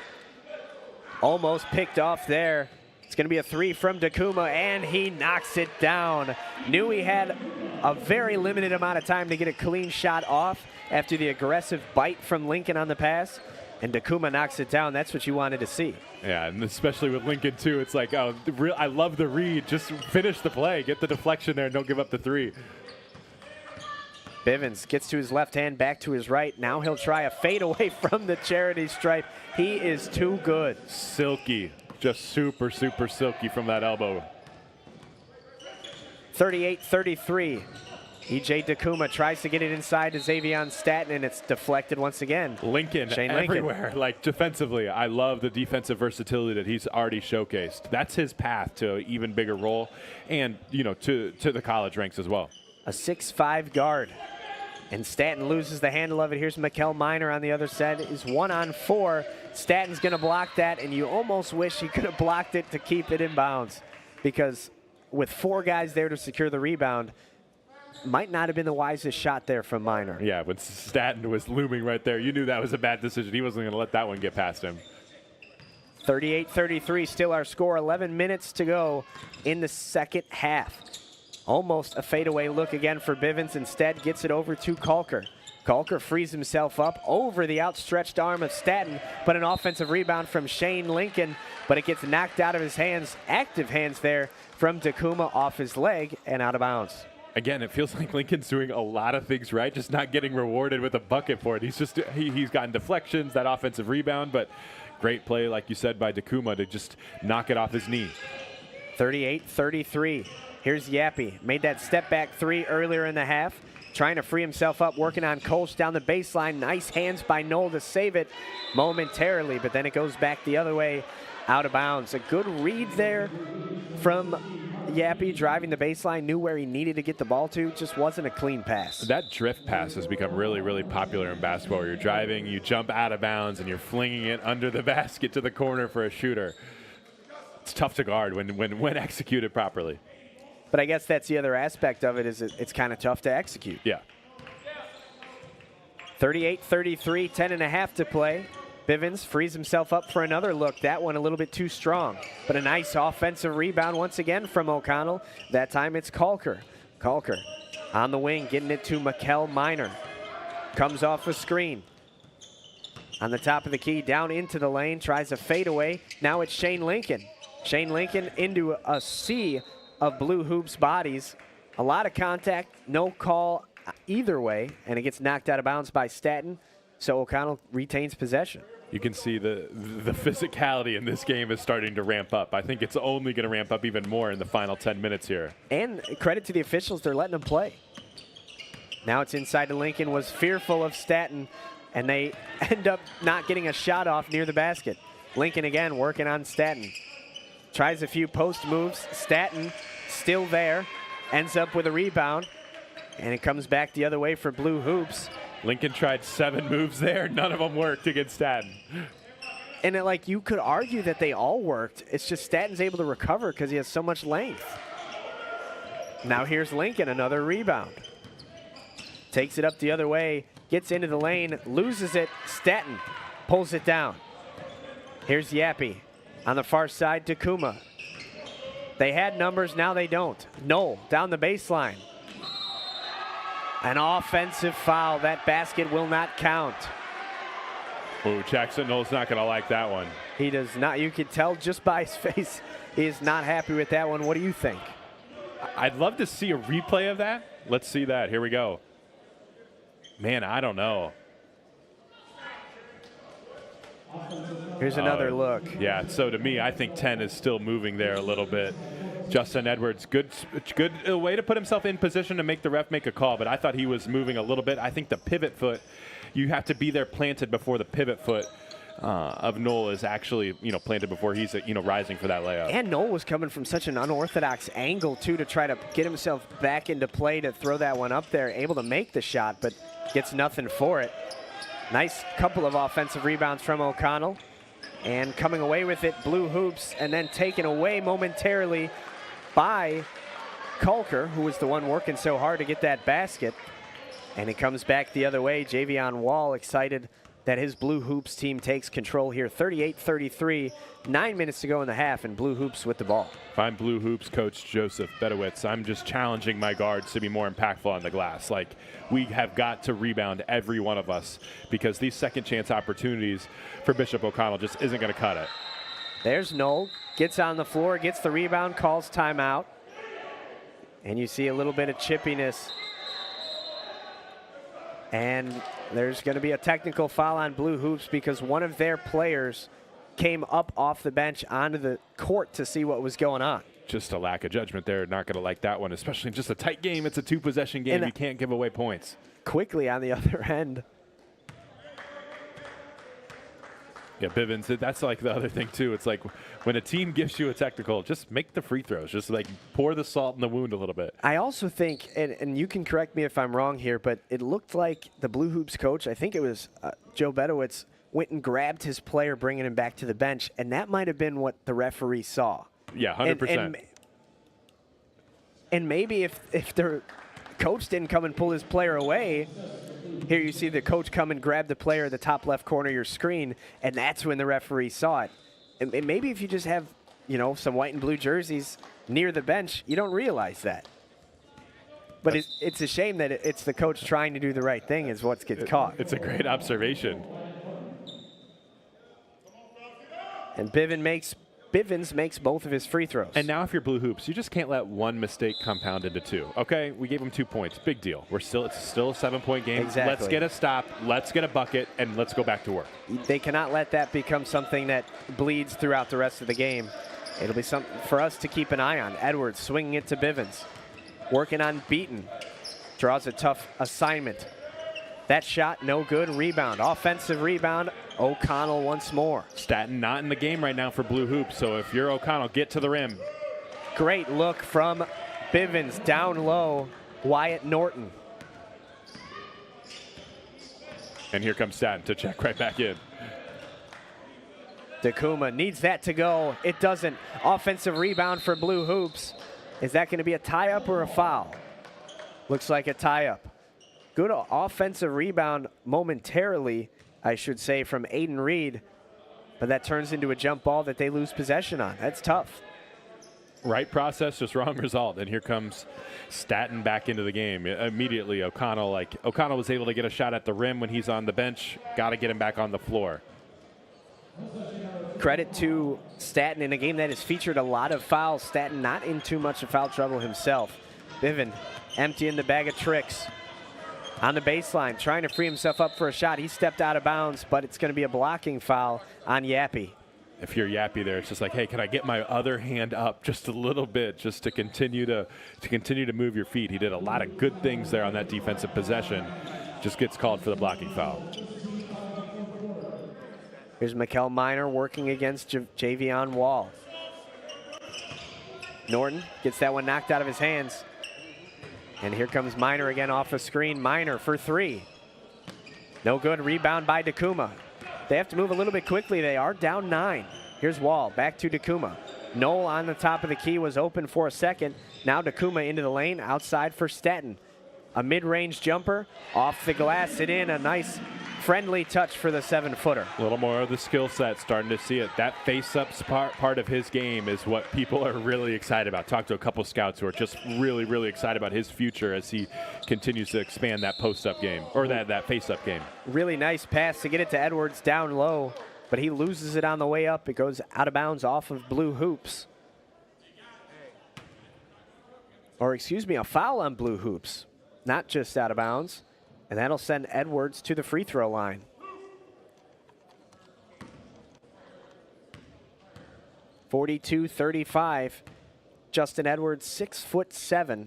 Almost picked off there. It's going to be a 3 from Dakuma, and he knocks it down. Knew he had a very limited amount of time to get a clean shot off after the aggressive bite from Lincoln on the pass, and Dakuma knocks it down. That's what you wanted to see. Yeah, and especially with Lincoln, too. It's like, oh, I love the read. Just finish the play. Get the deflection there and don't give up the 3. Bivens gets to his left hand, back to his right. Now he'll try a fade away from the charity stripe. He is too good. Silky. Just super, super silky from that elbow. 38-33. E.J. Dakuma tries to get it inside to Xavion Staten, and it's deflected once again. Lincoln everywhere, like defensively. I love the defensive versatility that he's already showcased. That's his path to an even bigger role and, to the college ranks as well. A 6'5" guard. And Staten loses the handle of it. Here's Mikel Minor on the other side. Is 1-on-4. Staten's going to block that, and you almost wish he could have blocked it to keep it in bounds, because with 4 guys there to secure the rebound, might not have been the wisest shot there from Minor. Yeah, when Staten was looming right there, you knew that was a bad decision. He wasn't going to let that one get past him. 38-33, still our score. 11 minutes to go in the second half. Almost a fadeaway look again for Bivens. Instead, gets it over to Kalker. Kalker frees himself up over the outstretched arm of Staten, but an offensive rebound from Shane Lincoln, but it gets knocked out of his hands, active hands there, from Dakuma off his leg and out of bounds. Again, it feels like Lincoln's doing a lot of things right, just not getting rewarded with a bucket for it. He's gotten deflections, that offensive rebound, but Great play, like you said, by Takuma to just knock it off his knee. 38-33. Here's Yappy. Made that step back three earlier in the half. Trying to free himself up, working on Kolsch down the baseline. Nice hands by Knoll to save it momentarily, but then it goes back the other way, out of bounds. A good read there from Yappy, driving the baseline, knew where he needed to get the ball to, just wasn't a clean pass. That drift pass has become really, really popular in basketball, where you're driving, you jump out of bounds, and you're flinging it under the basket to the corner for a shooter. It's tough to guard when executed properly. But I guess that's the other aspect of it, is it's kind of tough to execute. Yeah. 38-33, 10.5 to play. Bivens frees himself up for another look. That one a little bit too strong. But a nice offensive rebound once again from O'Connell. That time it's Kalker. Kalker on the wing, getting it to Mikel Minor. Comes off a screen. On the top of the key, down into the lane, tries a fadeaway. Now it's Shane Lincoln. Shane Lincoln into a sea of Blue Hoops bodies. A lot of contact, no call either way, and it gets knocked out of bounds by Staten, so O'Connell retains possession. You can see the physicality in this game is starting to ramp up. I think it's only going to ramp up even more in the final 10 minutes here. And credit to the officials, they're letting them play. Now it's inside to Lincoln, was fearful of Staten, and they end up not getting a shot off near the basket. Lincoln again working on Staten. Tries a few post moves. Staten still there. Ends up with a rebound. And it comes back the other way for Blue Hoops. Lincoln tried 7 moves there. None of them worked against Staten. And you could argue that they all worked. It's just Staten's able to recover because he has so much length. Now here's Lincoln, another rebound. Takes it up the other way. Gets into the lane. Loses it. Staten pulls it down. Here's Yappy. On the far side, Takuma. They had numbers, now they don't. Knoll down the baseline. An offensive foul. That basket will not count. Oh, Jackson Knoll's not going to like that one. He does not. You can tell just by his face he is not happy with that one. What do you think? I'd love to see a replay of that. Let's see that. Here we go. Man, I don't know. Here's another look. Yeah, so to me, I think 10 is still moving there a little bit. Justin Edwards, good way to put himself in position to make the ref make a call, but I thought he was moving a little bit. I think the pivot foot, you have to be there planted before the pivot foot of Knoll is actually, planted before he's, rising for that layup. And Knoll was coming from such an unorthodox angle, too, to try to get himself back into play to throw that one up there, able to make the shot, but gets nothing for it. Nice couple of offensive rebounds from O'Connell. And coming away with it, Blue Hoops, and then taken away momentarily by Kalker, who was the one working so hard to get that basket. And it comes back the other way. Javion Wall excited that his Blue Hoops team takes control here. 38-33, 9 minutes to go in the half, and Blue Hoops with the ball. If I'm Blue Hoops coach Joseph Bedowitz, I'm just challenging my guards to be more impactful on the glass. Like, we have got to rebound, every one of us, because these second chance opportunities for Bishop O'Connell just isn't going to cut it. There's Knoll, gets on the floor, gets the rebound, calls timeout. And you see a little bit of chippiness. And there's going to be a technical foul on Blue Hoops because one of their players came up off the bench onto the court to see what was going on. Just a lack of judgment there. Not going to like that one, especially in just a tight game. It's a 2-possession game. You can't give away points. Quickly on the other end. Yeah, Bivens, that's like the other thing, too. It's like when a team gives you a technical, just make the free throws. Just like pour the salt in the wound a little bit. I also think, and you can correct me if I'm wrong here, but it looked like the Blue Hoops coach, I think it was Joe Bedowitz, went and grabbed his player, bringing him back to the bench, and that might have been what the referee saw. Yeah, 100%. And maybe if the coach didn't come and pull his player away, here you see the coach come and grab the player at the top left corner of your screen, and that's when the referee saw it. And maybe if you just have, some white and blue jerseys near the bench, you don't realize that. But it's a shame that it's the coach trying to do the right thing is what gets caught. It's a great observation. And Bivens makes Bivens makes both of his free throws. And now if you're Blue Hoops, you just can't let one mistake compound into two. Okay, we gave him 2 points. Big deal. It's still a 7-point game. Exactly. Let's get a stop. Let's get a bucket, and let's go back to work. They cannot let that become something that bleeds throughout the rest of the game. It'll be something for us to keep an eye on. Edwards swinging it to Bivens. Working on Beaton. Draws a tough assignment. That shot, no good. Rebound. Offensive rebound. O'Connell once more. Staten not in the game right now for Blue Hoops, so if you're O'Connell, get to the rim. Great look from Bivens. Down low, Wyatt Norton. And here comes Staten to check right back in. Dakuma needs that to go. It doesn't. Offensive rebound for Blue Hoops. Is that going to be a tie-up or a foul? Looks like a tie-up. Good offensive rebound momentarily, I should say, from Aiden Reed. But that turns into a jump ball that they lose possession on. That's tough. Right process, just wrong result. And here comes Staten back into the game. Immediately, O'Connell was able to get a shot at the rim when he's on the bench. Got to get him back on the floor. Credit to Staten in a game that has featured a lot of fouls. Staten not in too much of foul trouble himself. Bivens emptying the bag of tricks. On the baseline, trying to free himself up for a shot. He stepped out of bounds, but it's going to be a blocking foul on Yappy. If you're Yappy there, it's just like, hey, can I get my other hand up just a little bit just to continue to move your feet? He did a lot of good things there on that defensive possession. Just gets called for the blocking foul. Here's Mikel Minor working against Javion Wall. Norton gets that one knocked out of his hands. And here comes Minor again off a screen. Minor for three. No good. Rebound by Dakuma. They have to move a little bit quickly. They are down 9. Here's Wall. Back to Dakuma. Knoll on the top of the key was open for a second. Now Dakuma into the lane. Outside for Staten. A mid-range jumper. Off the glass and in. A nice friendly touch for the 7-footer. A little more of the skill set, starting to see it. That face-up part of his game is what people are really excited about. Talked to a couple scouts who are just really, really excited about his future as he continues to expand that post-up game, or that face-up game. Really nice pass to get it to Edwards down low, but he loses it on the way up. It goes out of bounds off of Blue Hoops. Or excuse me, a foul on Blue Hoops. Not just out of bounds. And that'll send Edwards to the free throw line. (42-35). Justin Edwards, 6'7".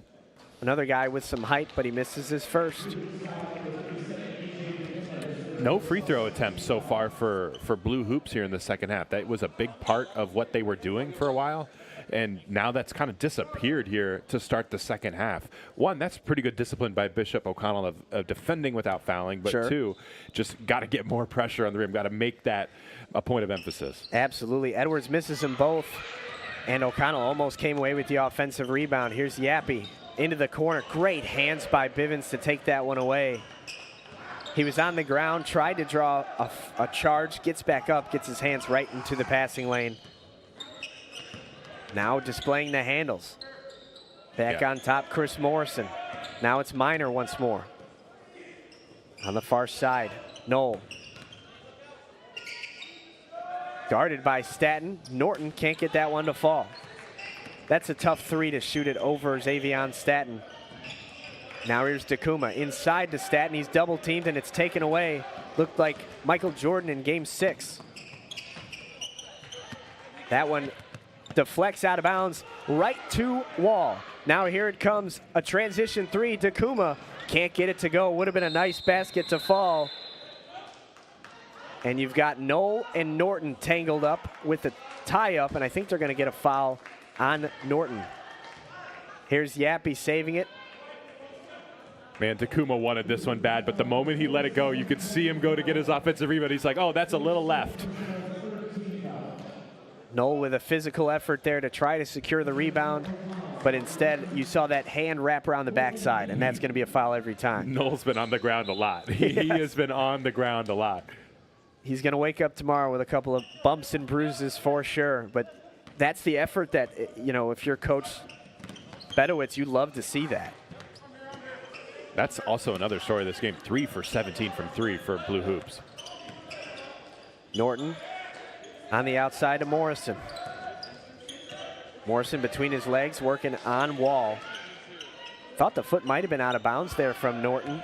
Another guy with some height, but he misses his first. No free throw attempts so far for Blue Hoops here in the second half. That was a big part of what they were doing for a while. And now that's kind of disappeared here to start the second half. One, that's pretty good discipline by Bishop O'Connell of defending without fouling. But sure. Two, just got to get more pressure on the rim. Got to make that a point of emphasis. Absolutely. Edwards misses them both. And O'Connell almost came away with the offensive rebound. Here's Yappy into the corner. Great hands by Bivens to take that one away. He was on the ground, tried to draw a charge, gets back up, gets his hands right into the passing lane. Now displaying the handles. Back on top, Chris Morrison. Now it's Minor once more. On the far side, Knoll. Guarded by Staten. Norton can't get that one to fall. That's a tough three to shoot it over Xavion Staten. Now here's Dakuma inside to Staten. He's double teamed and it's taken away. Looked like Michael Jordan in game 6. That one deflects out of bounds right to Wall. Now here it comes, a transition three. Dakuma can't get it to go. Would have been a nice basket to fall. And you've got Knoll and Norton tangled up with a tie-up, and I think they're going to get a foul on Norton. Here's Yappy saving it. Man, Dakuma wanted this one bad, but the moment he let it go, you could see him go to get his offensive rebound. He's like, oh, that's a little left. Knoll with a physical effort there to try to secure the rebound, but instead you saw that hand wrap around the backside, and that's going to be a foul every time. Knoll's been on the ground a lot. He has been on the ground a lot. He's going to wake up tomorrow with a couple of bumps and bruises for sure, but that's the effort that, you know, if you're Coach Bedowitz, you love to see that. That's also another story of this game. 3 for 17 from 3 for Blue Hoops. Norton on the outside to Morrison. Morrison between his legs, working on Wall. Thought the foot might have been out of bounds there from Norton.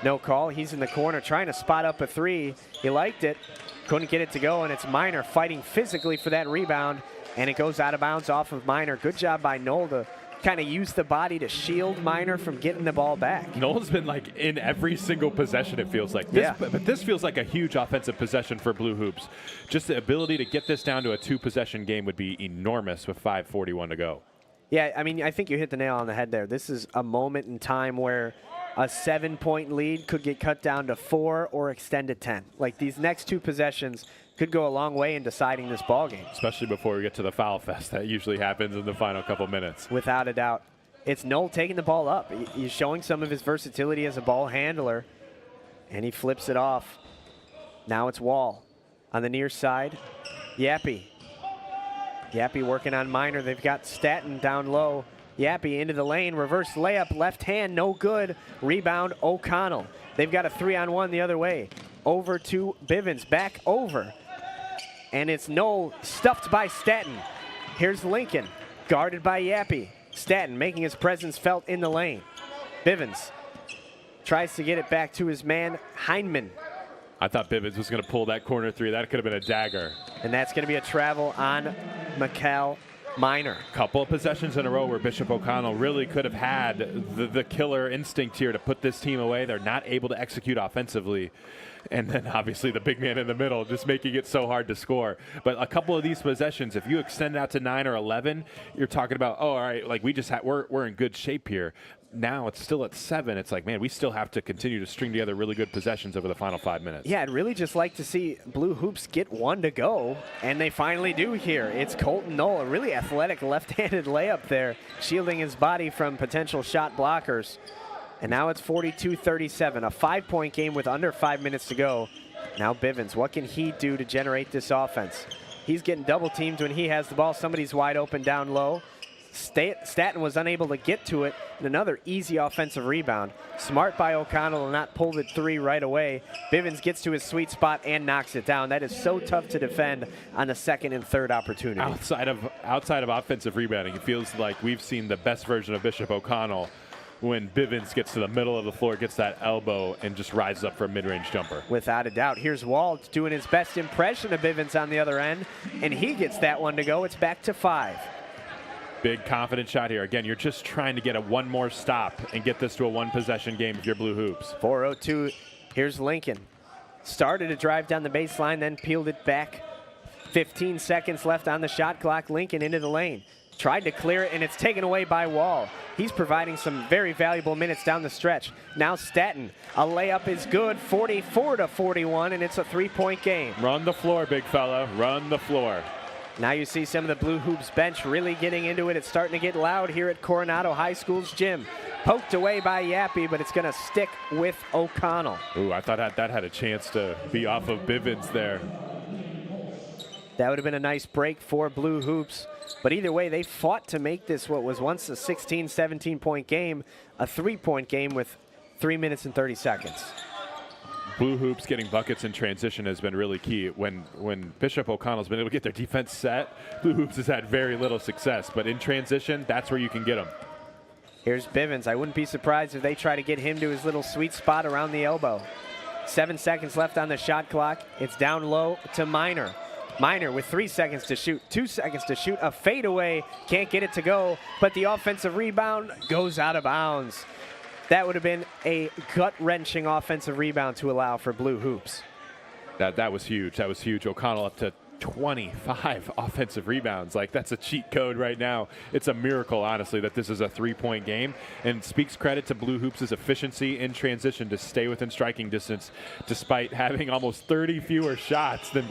No call. He's in the corner trying to spot up a three. He liked it. Couldn't get it to go, and it's Miner fighting physically for that rebound, and it goes out of bounds off of Miner. Good job by Knoll to kind of use the body to shield Miner from getting the ball back. Knoll's been like in every single possession, it feels like. But this feels like a huge offensive possession for Blue Hoops. Just the ability to get this down to a 2-possession game would be enormous with 5:41 to go. Yeah, I mean, I think you hit the nail on the head there. This is a moment in time where a 7-point lead could get cut down to 4 or extend to 10. Like, these next 2 possessions could go a long way in deciding this ball game. Especially before we get to the foul fest. That usually happens in the final couple minutes. Without a doubt. It's Knoll taking the ball up. He's showing some of his versatility as a ball handler, and he flips it off. Now it's Wall on the near side. Yappy working on Miner. They've got Staten down low. Yappy into the lane, reverse layup, left hand, no good. Rebound, O'Connell. They've got a 3-on-1 the other way. Over to Bivens, back over. And it's Knoll, stuffed by Staten. Here's Lincoln, guarded by Yappy. Staten making his presence felt in the lane. Bivens tries to get it back to his man, Heinman. I thought Bivens was going to pull that corner three. That could have been a dagger. And that's going to be a travel on Mikal Miner. Couple of possessions in a row where Bishop O'Connell really could have had the killer instinct here to put this team away. They're not able to execute offensively. And then obviously the big man in the middle just making it so hard to score. But a couple of these possessions, if you extend it out to 9 or 11, you're talking about, oh, all right, like we're in good shape here. Now it's still at 7. It's like, man, we still have to continue to string together really good possessions over the final 5 minutes. Yeah, I'd really just like to see Blue Hoops get one to go, and they finally do here. It's Colton Knoll, a really athletic left-handed layup there, shielding his body from potential shot blockers. And now it's 42-37, a 5-point game with under 5 minutes to go. Now Bivens, what can he do to generate this offense? He's getting double teamed when he has the ball. Somebody's wide open down low. Staten was unable to get to it, and another easy offensive rebound. Smart by O'Connell to not pull the three right away. Bivens gets to his sweet spot and knocks it down. That is so tough to defend on the second and third opportunity. Outside of offensive rebounding, it feels like we've seen the best version of Bishop O'Connell when Bivens gets to the middle of the floor, gets that elbow, and just rises up for a mid-range jumper. Without a doubt. Here's Wall doing his best impression of Bivens on the other end, and he gets that one to go. It's back to 5. Big confident shot here. Again, you're just trying to get one more stop and get this to a 1-possession game if you're Blue Hoops. 4:02. Here's Lincoln. Started to drive down the baseline, then peeled it back. 15 seconds left on the shot clock. Lincoln into the lane. Tried to clear it, and it's taken away by Wall. He's providing some very valuable minutes down the stretch. Now Staten. A layup is good, 44-41, and it's a 3-point game. Run the floor, big fella. Run the floor. Now you see some of the Blue Hoops bench really getting into it. It's starting to get loud here at Coronado High School's gym. Poked away by Yappy, but it's going to stick with O'Connell. Ooh, I thought that had a chance to be off of Bivens there. That would have been a nice break for Blue Hoops. But either way, they fought to make this what was once a 16, 17-point game, a 3-point game with 3 minutes and 30 seconds. Blue Hoops getting buckets in transition has been really key. When Bishop O'Connell's been able to get their defense set, Blue Hoops has had very little success. But in transition, that's where you can get them. Here's Bivens. I wouldn't be surprised if they try to get him to his little sweet spot around the elbow. 7 seconds left on the shot clock. It's down low to Miner. Miner with 3 seconds to shoot, 2 seconds to shoot, a fadeaway, can't get it to go, but the offensive rebound goes out of bounds. That would have been a gut-wrenching offensive rebound to allow for Blue Hoops. That was huge. That was huge. O'Connell up to 25 offensive rebounds. Like, that's a cheat code right now. It's a miracle, honestly, that this is a 3-point game, and speaks credit to Blue Hoops' efficiency in transition to stay within striking distance despite having almost 30 fewer shots than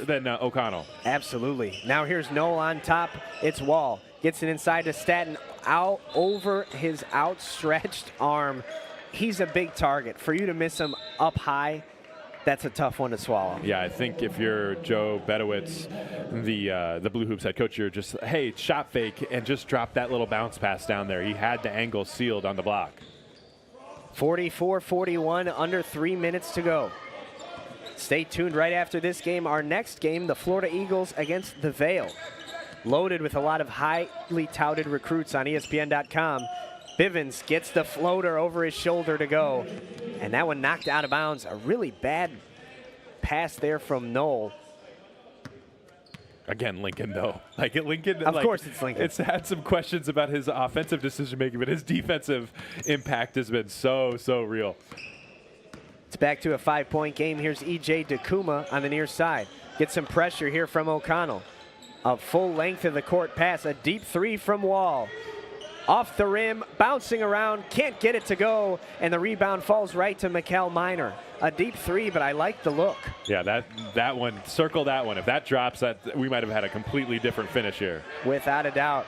than O'Connell. Absolutely. Now here's Knoll on top. It's Wall. Gets it inside to Staten, out over his outstretched arm. He's a big target. For you to miss him up high, that's a tough one to swallow. Yeah, I think if you're Joe Bedowitz, the Blue Hoops head coach, you're just, hey, shot fake and just drop that little bounce pass down there. He had the angle sealed on the block. 44-41, under 3 minutes to go. Stay tuned right after this game. Our next game, the Florida Eagles against the Vale. loaded with a lot of highly touted recruits on ESPN.com. Bivens gets the floater over his shoulder to go, and that one knocked out of bounds. A really bad pass there from Knoll. Again, Lincoln, though. Lincoln. Of course it's Lincoln. It's had some questions about his offensive decision-making, but his defensive impact has been so real. It's back to a 5-point game. Here's E.J. Dakuma on the near side. Get some pressure here from O'Connell. A full length of the court pass. A deep three from Wall. Off the rim, bouncing around, can't get it to go, and the rebound falls right to Mikal Minor. A deep three, but I like the look. Yeah, that one, circle that one. If that drops, we might have had a completely different finish here. Without a doubt.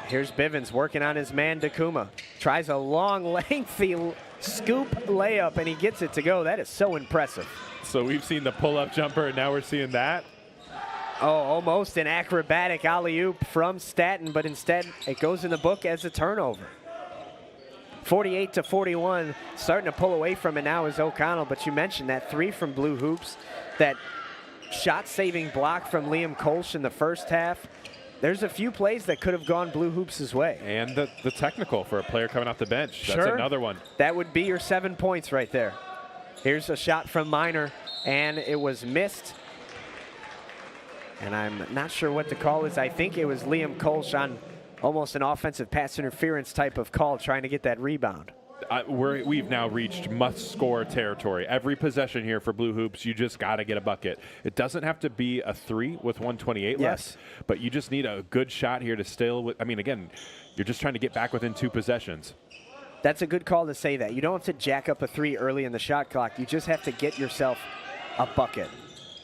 Here's Bivens working on his man Dakuma. Tries a long, lengthy scoop layup, and he gets it to go. That is so impressive. So we've seen the pull-up jumper, and now we're seeing that. Oh, almost an acrobatic alley-oop from Staten, but instead it goes in the book as a turnover. 48-41, starting to pull away from it now is O'Connell, but you mentioned that three from Blue Hoops, that shot-saving block from Liam Kolsch in the first half. There's a few plays that could have gone Blue Hoops' way. And the technical for a player coming off the bench. That's another one. That would be your 7 points right there. Here's a shot from Minor, and it was missed. And I'm not sure what the call is. I think it was Liam Kolsch on almost an offensive pass interference type of call trying to get that rebound. We've now reached must-score territory. Every possession here for Blue Hoops, you just got to get a bucket. It doesn't have to be a 3 with 128 left, but you just need a good shot here to still. I mean, again, you're just trying to get back within 2 possessions. That's a good call to say that. You don't have to jack up a 3 early in the shot clock. You just have to get yourself a bucket.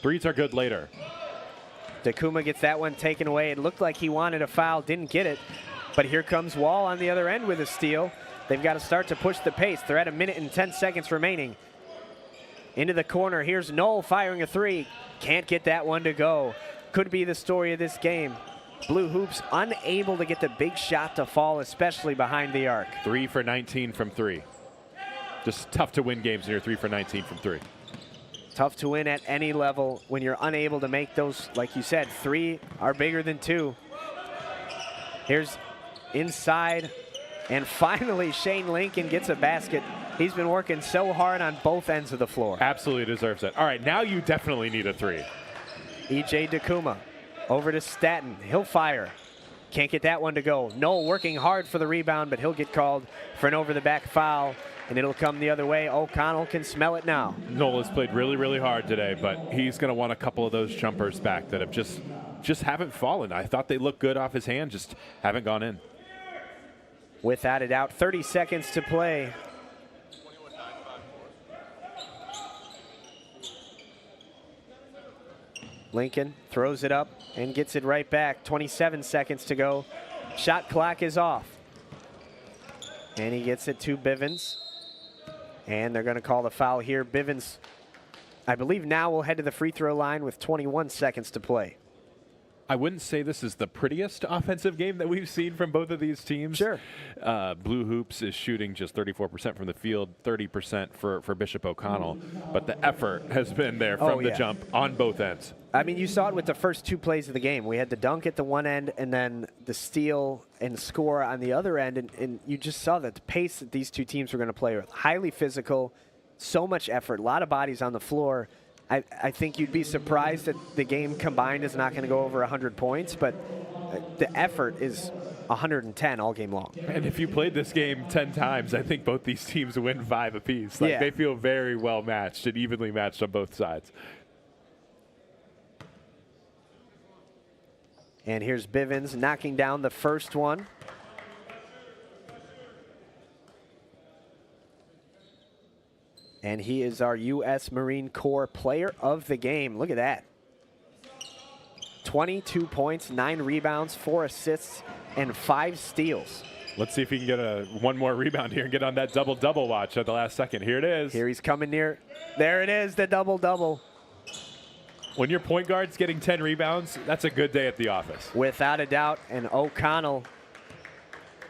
3s are good later. Dakuma gets that one taken away. It looked like he wanted a foul, didn't get it. But here comes Wall on the other end with a steal. They've got to start to push the pace. They're at 1 minute and 10 seconds remaining. Into the corner. Here's Knoll firing a 3. Can't get that one to go. Could be the story of this game. Blue Hoops unable to get the big shot to fall, especially behind the arc. 3 for 19 from 3. Just tough to win games when you're 3 for 19 from 3. Tough to win at any level when you're unable to make those, like you said, 3 are bigger than 2. Here's inside, and finally Shane Lincoln gets a basket. He's been working so hard on both ends of the floor. Absolutely deserves it. All right, now you definitely need a 3. E.J. Dakuma over to Staten. He'll fire. Can't get that one to go. Knoll working hard for the rebound, but he'll get called for an over-the-back foul, and it'll come the other way. O'Connell can smell it now. Knoll has played really hard today, but he's going to want a couple of those jumpers back that have just haven't fallen. I thought they looked good off his hand, just haven't gone in. Without a doubt, 30 seconds to play. Lincoln throws it up and gets it right back. 27 seconds to go. Shot clock is off. And he gets it to Bivens. And they're going to call the foul here. Bivens, I believe now will head to the free throw line with 21 seconds to play. I wouldn't say this is the prettiest offensive game that we've seen from both of these teams. Sure. Blue Hoops is shooting just 34% from the field, 30% for Bishop O'Connell. But the effort has been there from the jump on both ends. I mean, you saw it with the first 2 plays of the game. We had the dunk at the one end and then the steal and score on the other end. And you just saw that the pace that these 2 teams were going to play with. Highly physical, so much effort, a lot of bodies on the floor. I think you'd be surprised that the game combined is not going to go over 100 points, but the effort is 110 all game long. And if you played this game 10 times, I think both these teams win 5 apiece. They feel very well matched and evenly matched on both sides. And here's Bivens knocking down the first one. And he is our U.S. Marine Corps player of the game. Look at that. 22 points, 9 rebounds, 4 assists, and 5 steals. Let's see if he can get one more rebound here and get on that double-double watch at the last second. Here it is. Here he's coming near. There it is, the double-double. When your point guard's getting 10 rebounds, that's a good day at the office. Without a doubt. And O'Connell,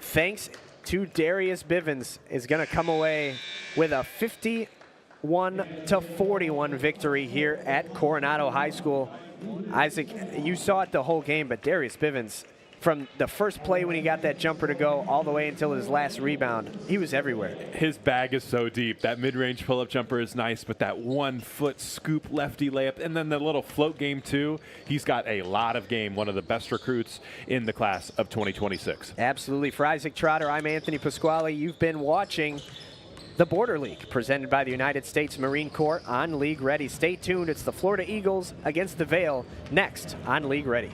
thanks to Darius Bivens, is going to come away with a 51-41 victory here at Coronado High School. Isaac, you saw it the whole game, but Darius Bivens, from the first play when he got that jumper to go all the way until his last rebound, he was everywhere. His bag is so deep. That mid-range pull-up jumper is nice, but that 1-foot scoop lefty layup, and then the little float game too. He's got a lot of game. One of the best recruits in the class of 2026. Absolutely. For Isaac Trotter, I'm Anthony Pasquale. You've been watching the Border League, presented by the United States Marine Corps on League Ready. Stay tuned. It's the Florida Eagles against the Veil next on League Ready.